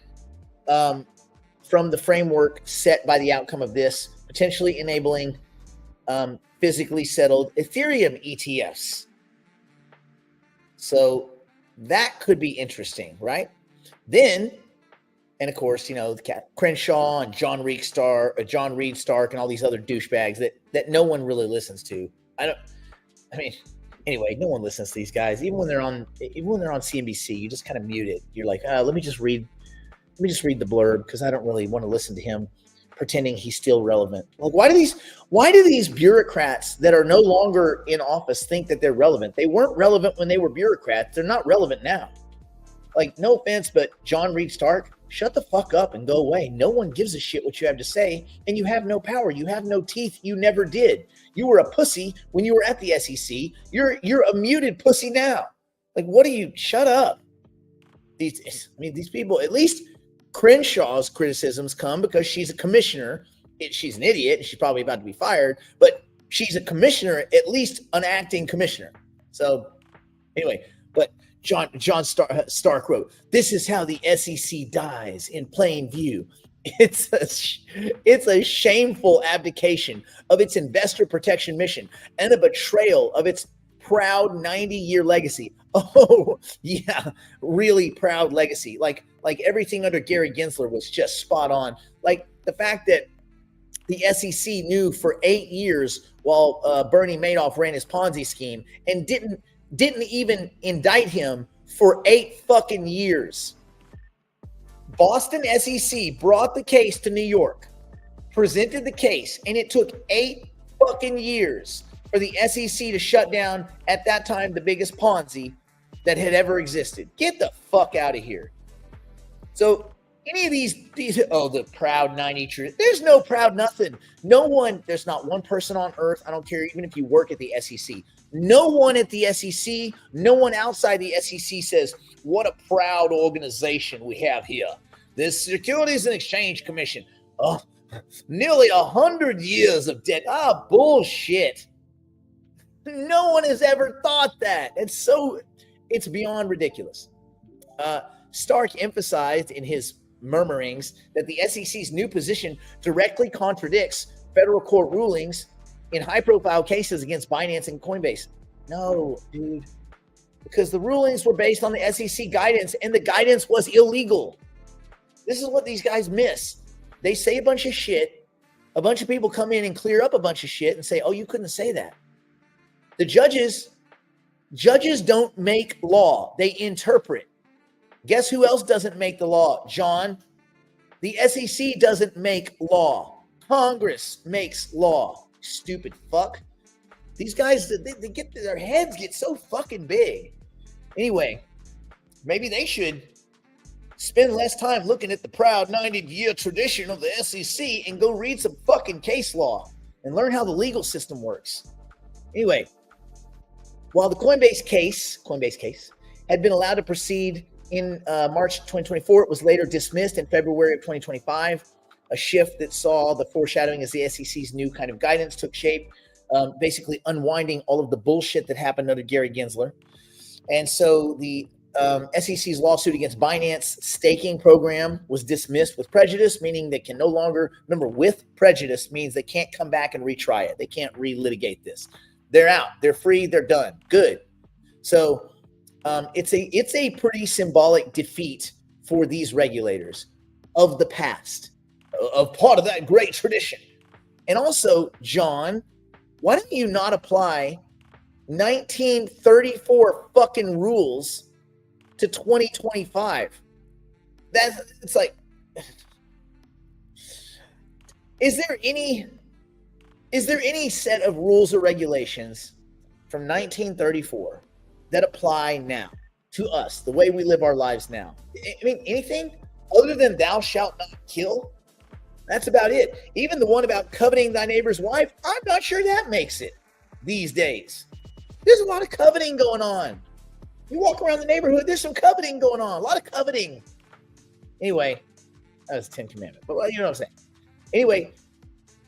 from the framework set by the outcome of this, potentially enabling physically settled Ethereum ETFs. So that could be interesting, right? Then, and of course, Crenshaw and John Reed Stark and all these other douchebags that no one really listens to. Anyway, no one listens to these guys. Even when they're on CNBC, you just kind of mute it. You're like, let me just read the blurb because I don't really want to listen to him pretending he's still relevant. Like, why do these bureaucrats that are no longer in office think that they're relevant? They weren't relevant when they were bureaucrats. They're not relevant now. Like, no offense, but John Reed Stark, shut the fuck up and go away. No one gives a shit what you have to say, and you have no power. You have no teeth. You never did. You were a pussy when you were at the SEC. You're a muted pussy now. Like, what are you? Shut up. These people, at least Crenshaw's criticisms come because she's a commissioner. She's an idiot, and she's probably about to be fired, but she's a commissioner, at least an acting commissioner. So anyway, but John Stark wrote, "This is how the SEC dies in plain view. It's a shameful abdication of its investor protection mission and a betrayal of its proud 90-year legacy." Oh, yeah, really proud legacy. Like everything under Gary Gensler was just spot on. Like the fact that the SEC knew for 8 years while Bernie Madoff ran his Ponzi scheme and didn't even indict him for 8 fucking years. Boston SEC brought the case to New York, presented the case, and it took 8 fucking years for the SEC to shut down, at that time, the biggest Ponzi that had ever existed. Get the fuck out of here. So any of these the proud 90 truth. There's no proud nothing. No one, there's not one person on earth, I don't care, even if you work at the SEC. No one at the SEC, no one outside the SEC says, what a proud organization we have here. This Securities and Exchange Commission. Oh, nearly 100 years of debt. Bullshit. No one has ever thought that. It's beyond ridiculous. Stark emphasized in his murmurings that the SEC's new position directly contradicts federal court rulings in high-profile cases against Binance and Coinbase. No, dude. Because the rulings were based on the SEC guidance, and the guidance was illegal. This is what these guys miss. They say a bunch of shit. A bunch of people come in and clear up a bunch of shit and say, oh, you couldn't say that. The judges don't make law. They interpret. Guess who else doesn't make the law, John? The SEC doesn't make law. Congress makes law. Stupid fuck. These guys, they get their heads get so fucking big. Anyway, maybe they should spend less time looking at the proud 90-year tradition of the SEC and go read some fucking case law. and learn how the legal system works. Anyway, while the Coinbase case had been allowed to proceed in March 2024, it was later dismissed in February of 2025, a shift that saw the foreshadowing as the SEC's new kind of guidance took shape, basically unwinding all of the bullshit that happened under Gary Gensler. And so the SEC's lawsuit against Binance staking program was dismissed with prejudice, meaning they can no longer, remember, with prejudice means they can't come back and retry it. They can't relitigate this. They're out. They're free. They're done. Good. So it's a pretty symbolic defeat for these regulators of the past, of part of that great tradition. And also, John, why don't you not apply 1934 fucking rules to 2025? It's like, is there any set of rules or regulations from 1934 that apply now to us, the way we live our lives now? I mean, anything other than thou shalt not kill? That's about it. Even the one about coveting thy neighbor's wife, I'm not sure that makes it these days. There's a lot of coveting going on. You walk around the neighborhood, there's some coveting going on, a lot of coveting. Anyway, that was 10 Commandments, but you know what I'm saying. Anyway,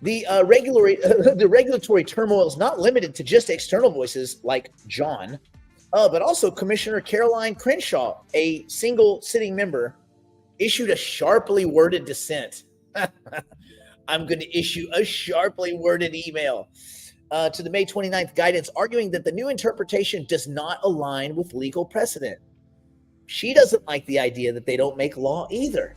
the regulatory turmoil is not limited to just external voices like John, but also Commissioner Caroline Crenshaw, a single sitting member, issued a sharply worded dissent. I'm going to issue a sharply worded email to the May 29th guidance, arguing that the new interpretation does not align with legal precedent. She doesn't like the idea that they don't make law either.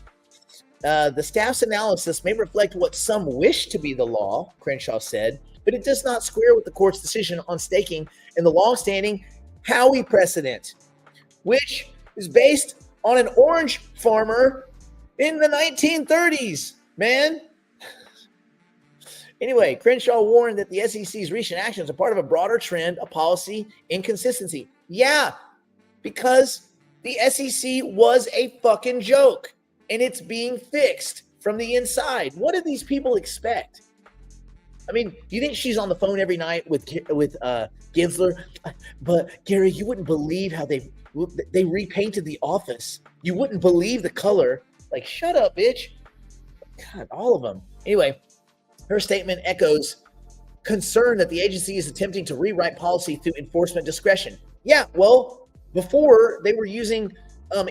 The staff's analysis may reflect what some wish to be the law, Crenshaw said, but it does not square with the court's decision on staking and the long-standing Howey precedent, which is based on an orange farmer in the 1930s, man. Anyway, Crenshaw warned that the SEC's recent actions are part of a broader trend of policy inconsistency. Yeah, because the SEC was a fucking joke, and it's being fixed from the inside. What do these people expect? I mean, do you think she's on the phone every night with Gensler? But Gary, you wouldn't believe how they repainted the office. You wouldn't believe the color. Like, shut up, bitch. God, all of them. Anyway, her statement echoes concern that the agency is attempting to rewrite policy through enforcement discretion. Yeah, well, before they were using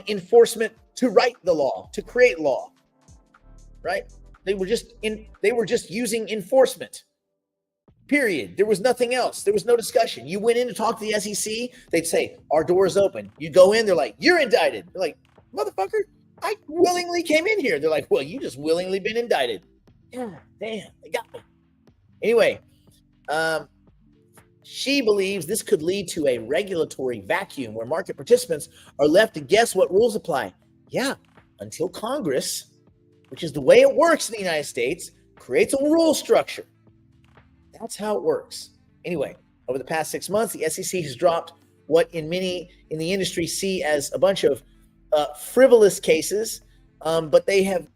enforcement to write the law, to create law, right? They were just using enforcement. Period. There was nothing else. There was no discussion. You went in to talk to the SEC, they'd say, our door is open. You go in, they're like, you're indicted. They're like, motherfucker, I willingly came in here. They're like, well, you just willingly been indicted. Yeah, damn, they got me. Anyway, she believes this could lead to a regulatory vacuum where market participants are left to guess what rules apply. Yeah, until Congress, which is the way it works in the United States, creates a rule structure. That's how it works. Anyway, over the past 6 months, the SEC has dropped what many in the industry see as a bunch of frivolous cases, but they have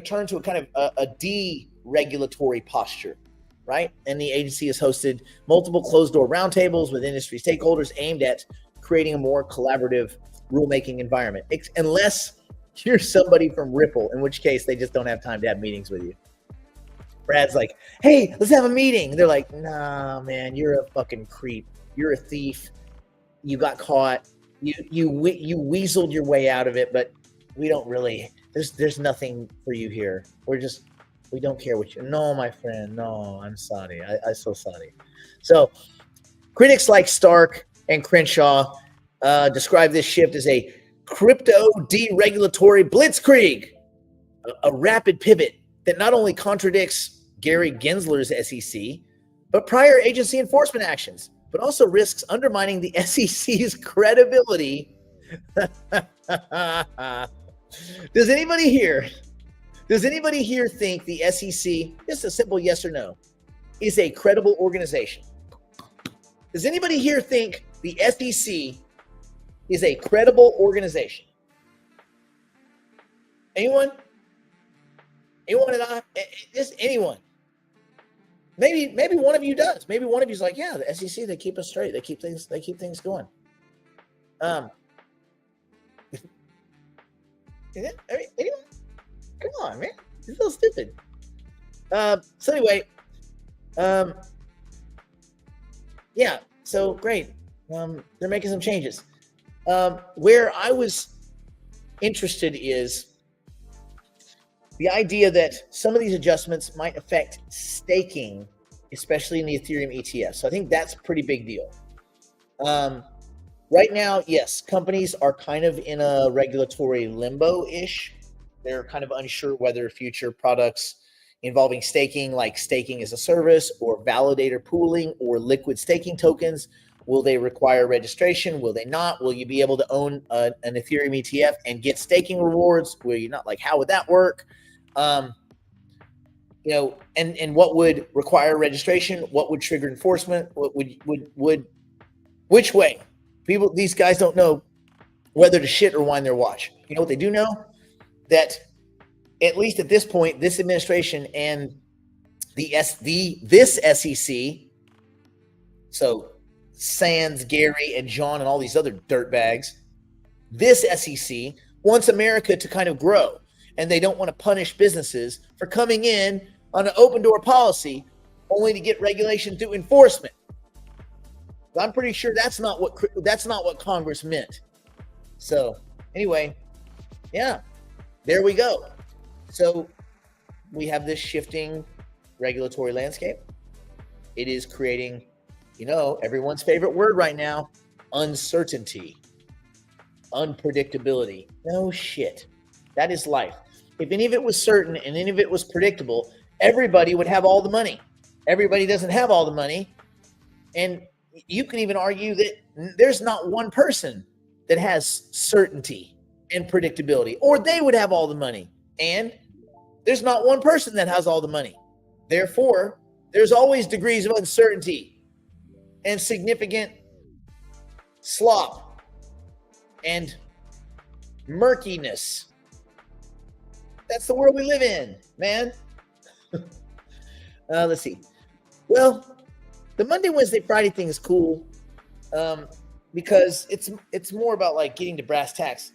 turned to a kind of a deregulatory posture, right? And the agency has hosted multiple closed-door roundtables with industry stakeholders aimed at creating a more collaborative rulemaking environment, unless you're somebody from Ripple, in which case they just don't have time to have meetings with you. Brad's like, hey, let's have a meeting. They're like, nah, man, you're a fucking creep. You're a thief. You got caught. You weaseled your way out of it, but we don't really, there's nothing for you here. We don't care what you, no, my friend, no, I'm sorry. I'm so sorry. So critics like Stark and Crenshaw describe this shift as a crypto deregulatory blitzkrieg, a rapid pivot that not only contradicts Gary Gensler's SEC, but prior agency enforcement actions, but also risks undermining the SEC's credibility. Does anybody here think the SEC, just a simple yes or no, is a credible organization? Does anybody here think the SEC is a credible organization? Anyone? Anyone at all? Just anyone? Maybe one of you does. Maybe one of you's like, yeah, the SEC, they keep us straight. They keep things going. Anyone? Come on, man. It's so stupid. So anyway, yeah. So great. They're making some changes. Where I was interested is the idea that some of these adjustments might affect staking, especially in the Ethereum ETF. So I think that's a pretty big deal. Right now, yes, companies are kind of in a regulatory limbo-ish. They're kind of unsure whether future products involving staking, like staking as a service or validator pooling or liquid staking tokens, will they require registration? Will they not? Will you be able to own an Ethereum ETF and get staking rewards? Will you not? Like, how would that work? And what would require registration? What would trigger enforcement? What would which way? These guys don't know whether to shit or wind their watch. You know what they do know? That at least at this point, this administration and this SEC, so Sands, Gary, and John, and all these other dirtbags, this SEC wants America to kind of grow, and they don't want to punish businesses for coming in on an open door policy only to get regulation through enforcement. I'm pretty sure that's not what Congress meant. So anyway, yeah, there we go. So we have this shifting regulatory landscape. It is creating, everyone's favorite word right now, uncertainty, unpredictability. No shit. That is life. If any of it was certain and any of it was predictable, everybody would have all the money. Everybody doesn't have all the money. And you can even argue that there's not one person that has certainty and predictability, or they would have all the money. And there's not one person that has all the money. Therefore, there's always degrees of uncertainty and significant slop and murkiness. That's the world we live in, man. Let's see. Well, the Monday, Wednesday, Friday thing is cool because it's more about like getting to brass tacks.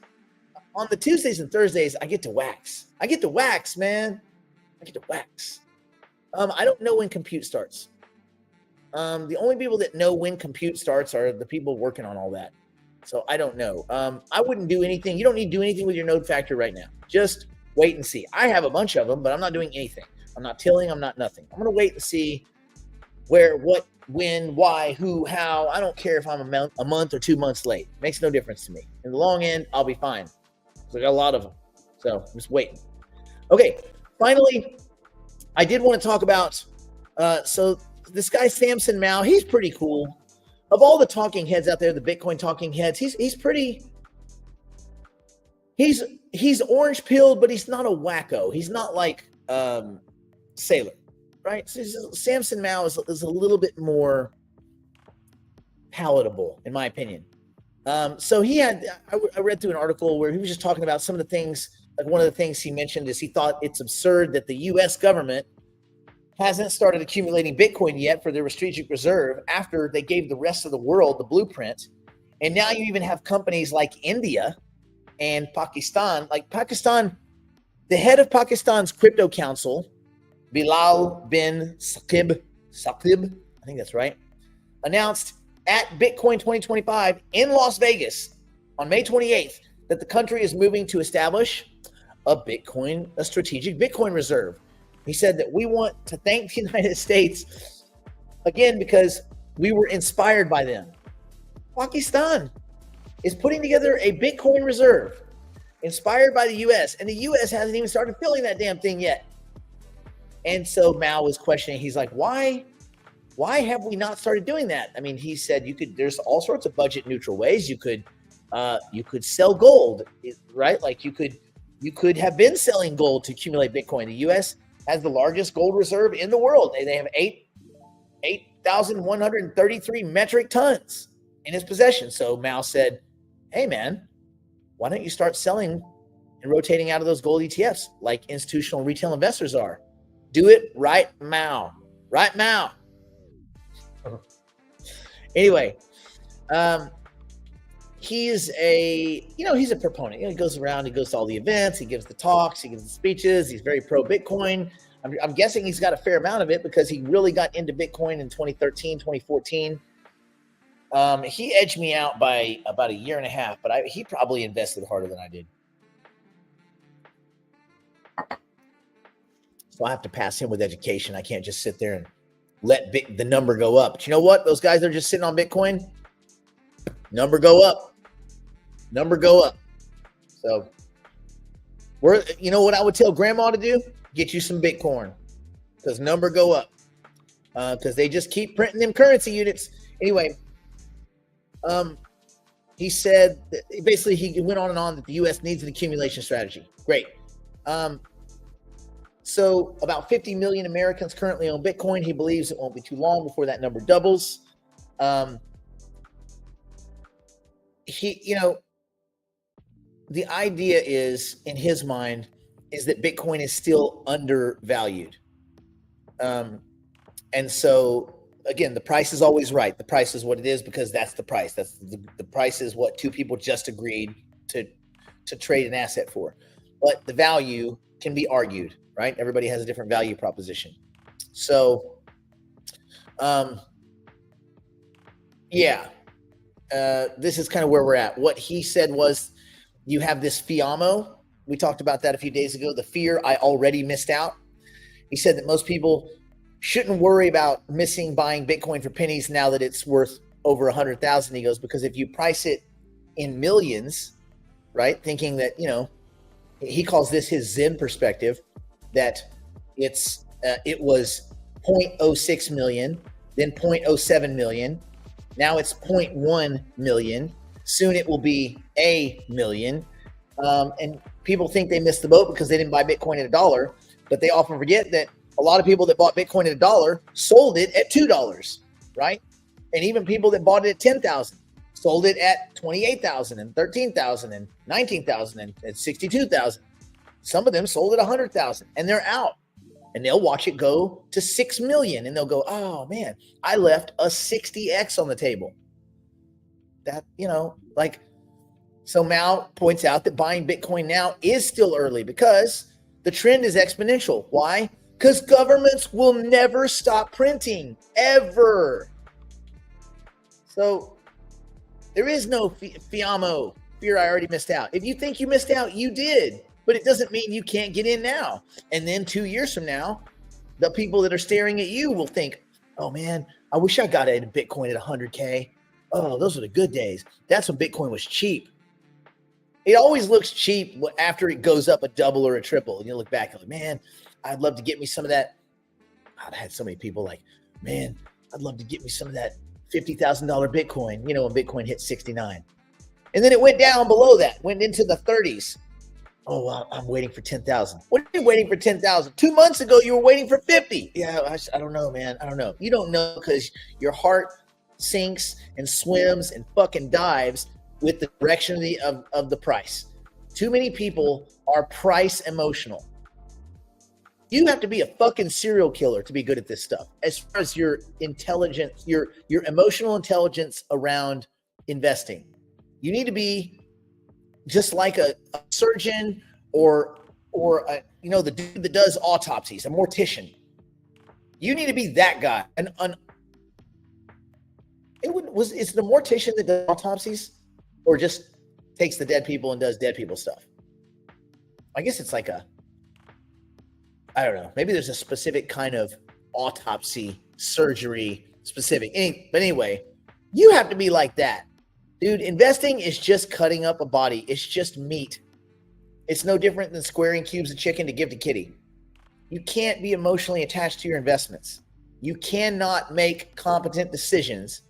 On the Tuesdays and Thursdays, I get to wax. Man. I get to wax. I don't know when compute starts. The only people that know when compute starts are the people working on all that. So I don't know. I wouldn't do anything. You don't need to do anything with your node factor right now. Just wait and see. I have a bunch of them, but I'm not doing anything. I'm not tilling. I'm not nothing. I'm going to wait and see where, what, when, why, who, how. I don't care if I'm a month or 2 months late. Makes no difference to me. In the long end, I'll be fine. So I got a lot of them. So I'm just waiting. Okay. Finally, I did want to talk about, so this guy, Samson Mow, he's pretty cool. Of all the talking heads out there, the Bitcoin talking heads, he's pretty, he's orange pilled, but he's not a wacko. He's not like Sailor, right? So Samson Mow is a little bit more palatable, in my opinion. So I read through an article where he was just talking about some of the things. Like one of the things he mentioned is he thought it's absurd that the U.S. government hasn't started accumulating Bitcoin yet for their strategic reserve after they gave the rest of the world the blueprint. And now you even have companies like India and Pakistan. Like Pakistan, the head of Pakistan's crypto council, Bilal bin Saqib, I think that's right, announced at Bitcoin 2025 in Las Vegas on May 28th that the country is moving to establish a strategic Bitcoin reserve. He said that we want to thank the United States again because we were inspired by them. Pakistan is putting together a Bitcoin reserve inspired by the U.S. and the U.S. hasn't even started filling that damn thing yet. And so Mao was questioning. He's like, why have we not started doing that? I mean, he said there's all sorts of budget neutral ways. You could sell gold, right? Like you could have been selling gold to accumulate Bitcoin. The U.S. has the largest gold reserve in the world. They have 8,133 metric tons in its possession. So Mao said, hey, man, why don't you start selling and rotating out of those gold ETFs like institutional retail investors are? Do it right, Mao. Right now. Anyway, he's a proponent. He goes around, he goes to all the events, he gives the talks, he gives the speeches. He's very pro Bitcoin. I'm guessing he's got a fair amount of it because he really got into Bitcoin in 2013, 2014. He edged me out by about a year and a half, but he probably invested harder than I did. So I have to pass him with education. I can't just sit there and let the number go up. But you know what? Those guys that are just sitting on Bitcoin, number go up. So you know what I would tell grandma to do? Get you some Bitcoin, because number go up. Because they just keep printing them currency units. Anyway, he said that basically he went on and on that the U.S. needs an accumulation strategy. Great. So about 50 million Americans currently own Bitcoin. He believes it won't be too long before that number doubles. The idea is, in his mind, is that Bitcoin is still undervalued. And so, again, the price is always right. The price is what it is because that's the price. That's the price is what two people just agreed to trade an asset for. But the value can be argued, right? Everybody has a different value proposition. So, this is kind of where we're at. What he said was, you have this FIAMO. We talked about that a few days ago. The fear I already missed out. He said that most people shouldn't worry about buying Bitcoin for pennies now that it's worth over 100,000. He goes, because if you price it in millions, right? Thinking that, he calls this his Zen perspective, that it was 0.06 million, then 0.07 million. Now it's 0.1 million. Soon it will be a million. And people think they missed the boat because they didn't buy Bitcoin at $1, but they often forget that a lot of people that bought Bitcoin at $1 sold it at $2, right? And even people that bought it at 10,000 sold it at 28,000 and 13,000 and 19,000 and 62,000. Some of them sold at 100,000 and they're out, and they'll watch it go to 6 million and they'll go, oh man, I left a 60x on the table. That, so Mao points out that buying Bitcoin now is still early because the trend is exponential. Why? Because governments will never stop printing, ever. So there is no FIAMO, fear I already missed out. If you think you missed out, you did. But it doesn't mean you can't get in now. And then 2 years from now, the people that are staring at you will think, oh man, I wish I got into Bitcoin at 100K. Oh, those were the good days. That's when Bitcoin was cheap. It always looks cheap after it goes up a double or a triple. And you look back and like, man, I'd love to get me some of that. I've had so many people like, man, I'd love to get me some of that $50,000 Bitcoin, when Bitcoin hit 69. And then it went down below that, went into the 30s. Oh, well, I'm waiting for 10,000. What are you waiting for 10,000? 2 months ago, you were waiting for 50. Yeah, I don't know, man. I don't know. You don't know because your heart sinks and swims and fucking dives with the direction of the price. Too many people are price emotional. You have to be a fucking serial killer to be good at this stuff. As far as your intelligence, your emotional intelligence around investing, you need to be just like a surgeon or the dude that does autopsies, a mortician. You need to be that guy. Is the mortician that does autopsies or just takes the dead people and does dead people stuff? I guess it's like I don't know. Maybe there's a specific kind of autopsy, surgery specific. But anyway, you have to be like that. Dude, investing is just cutting up a body. It's just meat. It's no different than squaring cubes of chicken to give to Kitty. You can't be emotionally attached to your investments. You cannot make competent decisions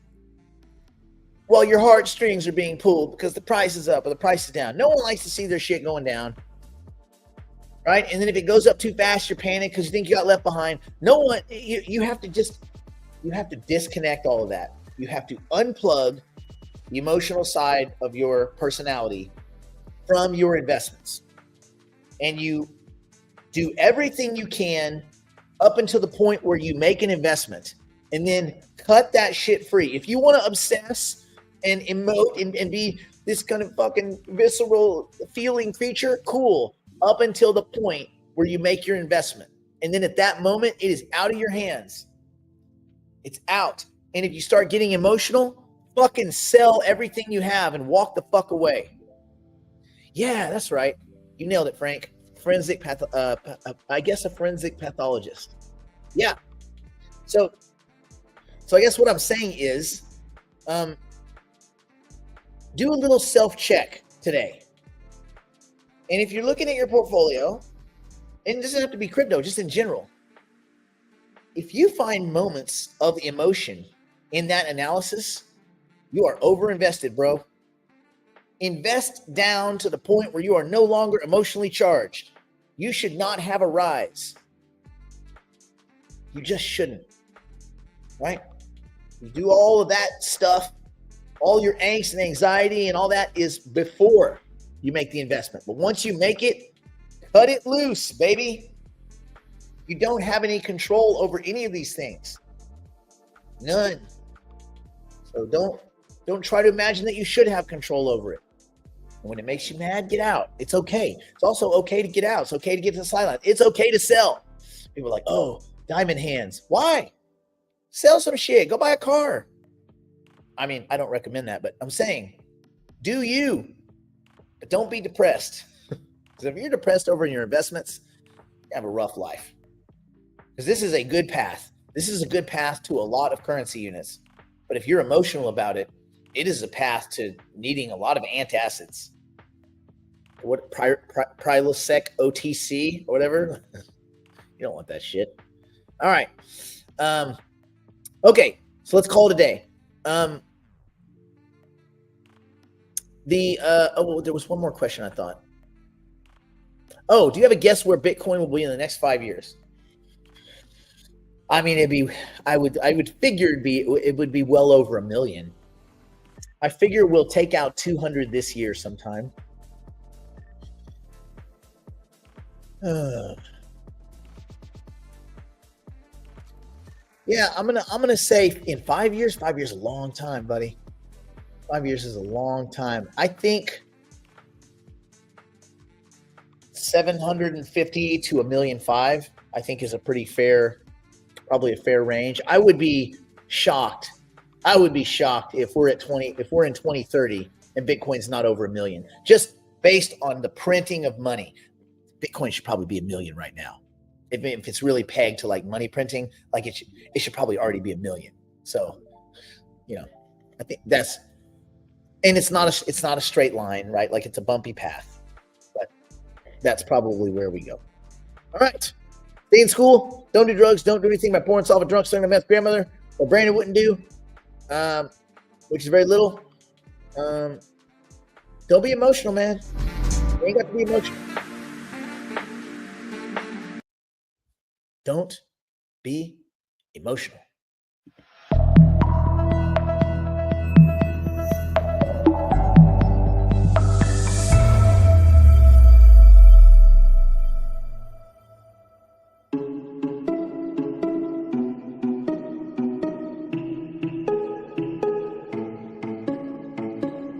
while your heartstrings are being pulled because the price is up or the price is down. No one likes to see their shit going down, right? And then if it goes up too fast, you're panicked because you think you got left behind. You have to disconnect all of that. You have to unplug the emotional side of your personality from your investments. And you do everything you can up until the point where you make an investment, and then cut that shit free. If you want to obsess and emote and be this kind of fucking visceral feeling creature, cool, up until the point where you make your investment. And then at that moment, it is out of your hands. It's out. And if you start getting emotional, fucking sell everything you have and walk the fuck away. Yeah, that's right. You nailed it, Frank. I guess a forensic pathologist. Yeah. So I guess what I'm saying is, do a little self-check today. And if you're looking at your portfolio, and it doesn't have to be crypto, just in general, if you find moments of emotion in that analysis, you are overinvested, bro. Invest down to the point where you are no longer emotionally charged. You should not have a rise. You just shouldn't, right? You do all of that stuff, all your angst and anxiety and all that is before you make the investment. But once you make it, cut it loose, baby. You don't have any control over any of these things. None. So don't try to imagine that you should have control over it. And when it makes you mad, get out. It's okay. It's also okay to get out. It's okay to get to the sideline. It's okay to sell. People are like, oh, diamond hands. Why? Sell some shit. Go buy a car. I mean, I don't recommend that, but I'm saying, do you. But don't be depressed. Because if you're depressed over your investments, you have a rough life. Because this is a good path. This is a good path to a lot of currency units. But if you're emotional about it, it is a path to needing a lot of antacids. What, Prilosec OTC or whatever? You don't want that shit. All right. Okay, so let's call it a day. There was one more question I thought. Oh, do you have a guess where Bitcoin will be in the next 5 years? I mean, I would figure it would be well over 1 million. I figure we'll take out 200 this year sometime. Yeah, I'm gonna say in 5 years. 5 years is a long time, buddy. 5 years is a long time. I think 750 to 1.5 million, I think, is a pretty fair, probably a fair range. I would be shocked. I would be shocked if we're in 2030 and Bitcoin's not over 1 million, just based on the printing of money. Bitcoin should probably be 1 million right now. If it's really pegged to like money printing, like it should probably already be 1 million. So, I think that's, and it's not a straight line, right? Like it's a bumpy path, but that's probably where we go. All right. Stay in school. Don't do drugs. Don't do anything by pouring solve a drunk, starting a meth grandmother, or Brandon wouldn't do, which is very little. Don't be emotional, man. You ain't got to be emotional. Don't be emotional.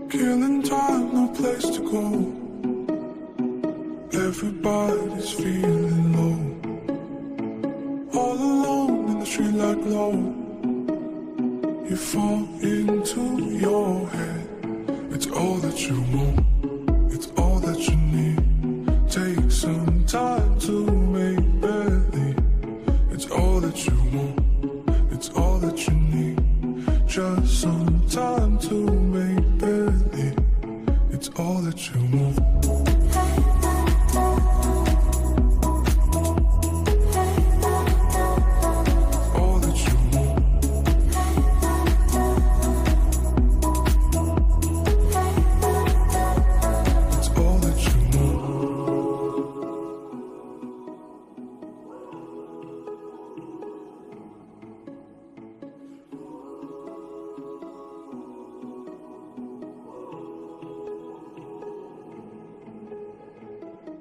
Killing time, no place to go. Everybody's feeling low. All alone in the street like low. You fall into your head. It's all that you want. It's all that you need. Take some time to make believe. It's all that you want. It's all that you need. Just some time to make believe. It's all that you want.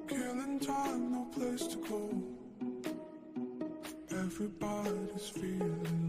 Killing time, no place to go. Everybody's feeling